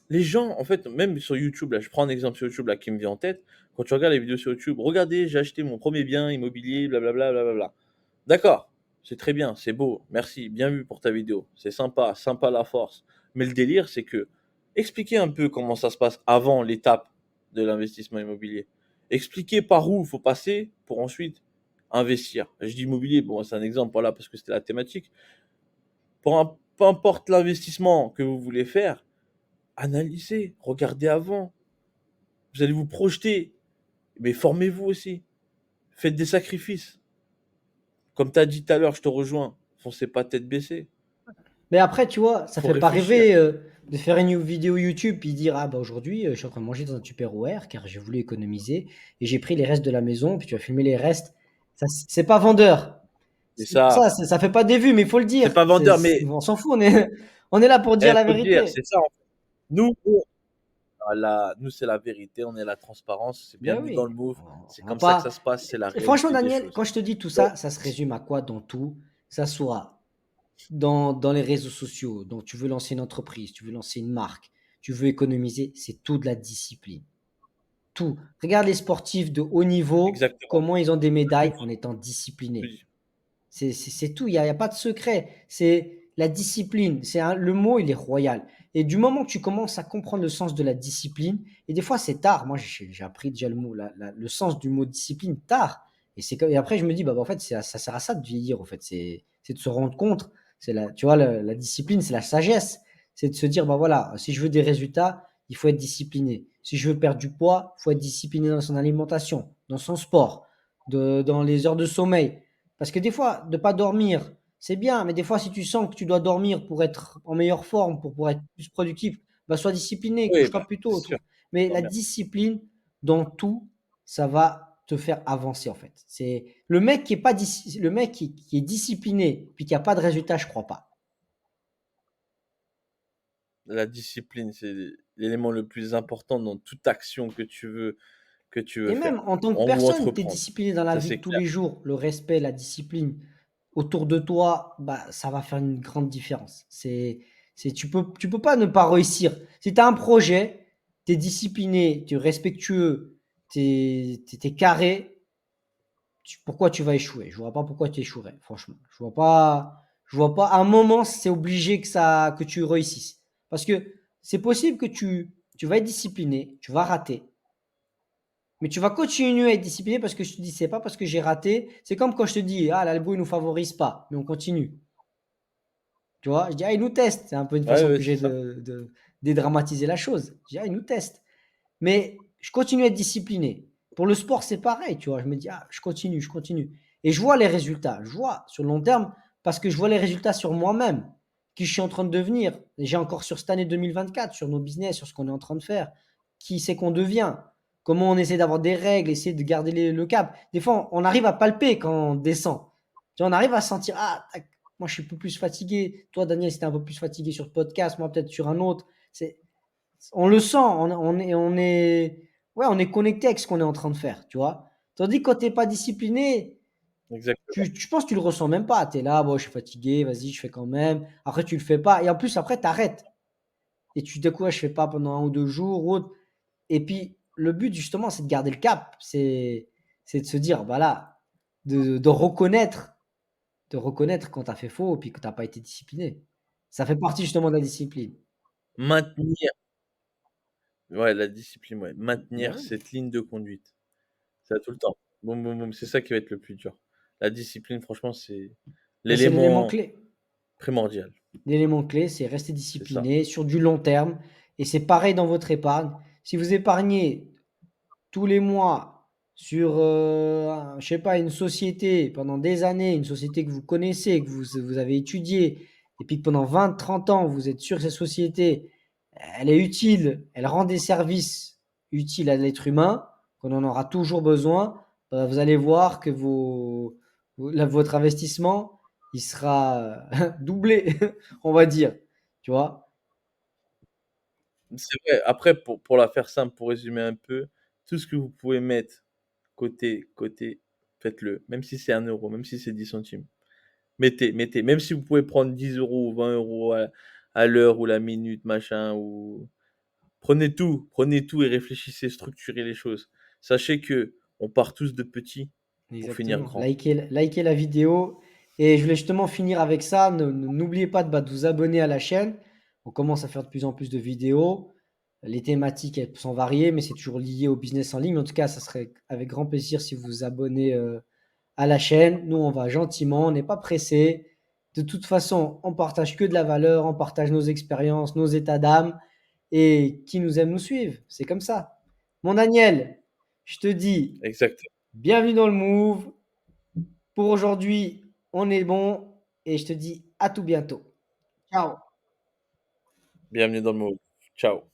Les gens, en fait, même sur YouTube, là, je prends un exemple sur YouTube là qui me vient en tête. Quand tu regardes les vidéos sur YouTube, regardez, j'ai acheté mon premier bien immobilier, blablabla, blablabla. D'accord, c'est très bien, c'est beau, merci, bien vu pour ta vidéo, c'est sympa, sympa la force. Mais le délire, c'est que expliquez un peu comment ça se passe avant l'étape de l'investissement immobilier. Expliquez par où il faut passer pour ensuite investir. Je dis immobilier, bon, c'est un exemple, voilà, parce que c'était la thématique. Peu importe l'investissement que vous voulez faire, analysez, regardez avant. Vous allez vous projeter, mais formez-vous aussi. Faites des sacrifices. Comme tu as dit tout à l'heure, je te rejoins. Foncez pas tête baissée. Mais après, tu vois, ça Faut fait pas réfléchir. rêver de faire une vidéo YouTube puis dire, ah bah aujourd'hui, je suis en train de manger dans un Tupperware car j'ai voulu économiser et j'ai pris les restes de la maison, puis tu vas filmer les restes. Ça, c'est pas vendeur. C'est ça. Ça fait pas des vues, mais il faut le C'est dire. pas vendeur, mais On s'en fout, on est là pour dire il la faut le dire, vérité. c'est ça. Nous, voilà, nous c'est la vérité, on est la transparence, c'est Ben bienvenue dans oui. le move. C'est On va comme ça que ça pas. se passe, c'est la Et franchement, réalité des Daniel, choses. quand je te dis tout Donc, ça, ça se résume à quoi dans tout? Ça soit dans les réseaux sociaux. Donc, tu veux lancer une entreprise, tu veux lancer une marque, tu veux économiser, c'est tout de la discipline. Tout. Regarde les sportifs de haut niveau, exactement. comment ils ont des Tout médailles en dit, étant tout disciplinés. dit. C'est tout, il y a pas de secret. C'est la discipline. Le mot, il est royal. Et du moment que tu commences à comprendre le sens de la discipline, et des fois c'est tard, moi j'ai appris déjà le mot, le sens du mot discipline tard. Et après je me dis, bah, en fait, ça sert à ça de vieillir, en fait. C'est de se rendre compte. Tu vois, la discipline, c'est la sagesse. C'est de se dire, bah voilà, si je veux des résultats, il faut être discipliné. Si je veux perdre du poids, il faut être discipliné dans son alimentation, dans son sport, dans les heures de sommeil. Parce que des fois, de pas dormir, c'est bien, mais des fois, si tu sens que tu dois dormir pour être en meilleure forme, pour être plus productif, bah, sois discipliné, Oui, couche-toi bah, plus c'est tôt. sûr. Mais la Dormir. discipline, dans tout, ça va te faire avancer, en fait. C'est le mec qui est pas le mec qui est discipliné puis qui a pas de résultat, je crois pas. La discipline, c'est l'élément le plus important dans toute action que tu veux Et même faire en tant que ou personne, tu es entreprendre. discipliné dans la Ça, vie c'est de tous clair. les jours. Le respect, la discipline autour de toi, bah, ça va faire une grande différence. Tu peux pas ne pas réussir. Si tu as un projet, tu es discipliné, tu es respectueux, tu es carré, pourquoi tu vas échouer? Je vois pas pourquoi tu échouerais, franchement. Je vois pas, à un moment, c'est obligé que tu réussisses. Parce que c'est possible que tu vas être discipliné, tu vas rater, Mais tu vas continuer à être discipliné parce que je te dis: «C'est pas parce que j'ai raté». C'est comme quand je te dis: «Ah, l'algo, il nous favorise pas», mais on continue. Tu vois? Je dis: «Ah, il nous teste». C'est un peu une Ouais, façon ouais, que c'est j'ai ça. de dédramatiser la chose. Je dis: «Ah, il nous teste». Mais je continue à être discipliné. Pour le sport, c'est pareil, tu vois? Je me dis: «Ah, je continue, je continue» et je vois les résultats. Je vois sur le long terme parce que je vois les résultats sur moi-même, qui je suis en train de devenir. Et j'ai encore sur cette année 2024, sur nos business, sur ce qu'on est en train de faire, qui c'est qu'on devient, comment on essaie d'avoir des règles, essayer de garder le cap. Des fois, on arrive à palper quand on descend. Tu vois, on arrive à sentir: «Ah, tac, moi, je suis un peu plus fatigué. Toi, Daniel, c'était un peu plus fatigué sur le podcast, moi, peut-être sur un autre». C'est on le sent, ouais, on est connecté avec ce qu'on est en train de faire, tu vois? Tandis que quand tu es pas discipliné, Exactement. je pense que tu le ressens même pas. Tu es là: «Bon, je suis fatigué, vas-y, je fais quand même». Après tu le fais pas et en plus après tu arrêtes et tu te dis: «Ouais, je fais pas pendant 1 ou 2 jours ou autre» et puis le but justement, c'est de garder le cap. C'est de se dire, voilà, de reconnaître quand tu as fait faux et puis que tu as pas été discipliné. Ça fait partie justement de la discipline. Maintenir, ouais, la discipline, ouais, Bah maintenir oui, cette ligne de conduite. Ça tout le temps. Boum, boum, boum, c'est ça qui va être le plus dur. La discipline, franchement, c'est bah, c'est l'élément l'élément clé. primordial. L'élément clé, c'est rester C'est ça. discipliné sur du long terme et c'est pareil dans votre épargne. Si vous épargnez tous les mois sur, je sais pas, une société pendant des années, une société que vous connaissez, que vous avez étudiée et puis que pendant 20, 30 ans, vous êtes sûr que cette société, elle est utile, elle rend des services utiles à l'être humain, qu'on en aura toujours besoin, vous allez voir que votre investissement, il sera, doublé, on va dire, tu vois? C'est vrai, après pour la faire simple, pour résumer un peu, tout ce que vous pouvez mettre côté, faites-le. Même si c'est 1 €, même si c'est 10 centimes. Mettez. Même si vous pouvez prendre 10 € ou 20 € à l'heure ou la minute, machin ou prenez tout et réfléchissez, structurez les choses. Sachez que on part tous de petits pour finir Exactement. grand. Likez la vidéo et je voulais justement finir avec ça. N'oubliez pas de vous abonner à la chaîne. On commence à faire de plus en plus de vidéos. Les thématiques, elles sont variées, mais c'est toujours lié au business en ligne. En tout cas, ça serait avec grand plaisir si vous vous abonnez, à la chaîne. Nous, on va gentiment, on n'est pas pressé. De toute façon, on partage que de la valeur, on partage nos expériences, nos états d'âme et qui nous aime nous suivre. C'est comme ça. Mon Daniel, je te dis Exact. bienvenue dans le Move. Pour aujourd'hui, on est bon et je te dis à tout bientôt. Ciao. Bienvenue dans le monde. Ciao.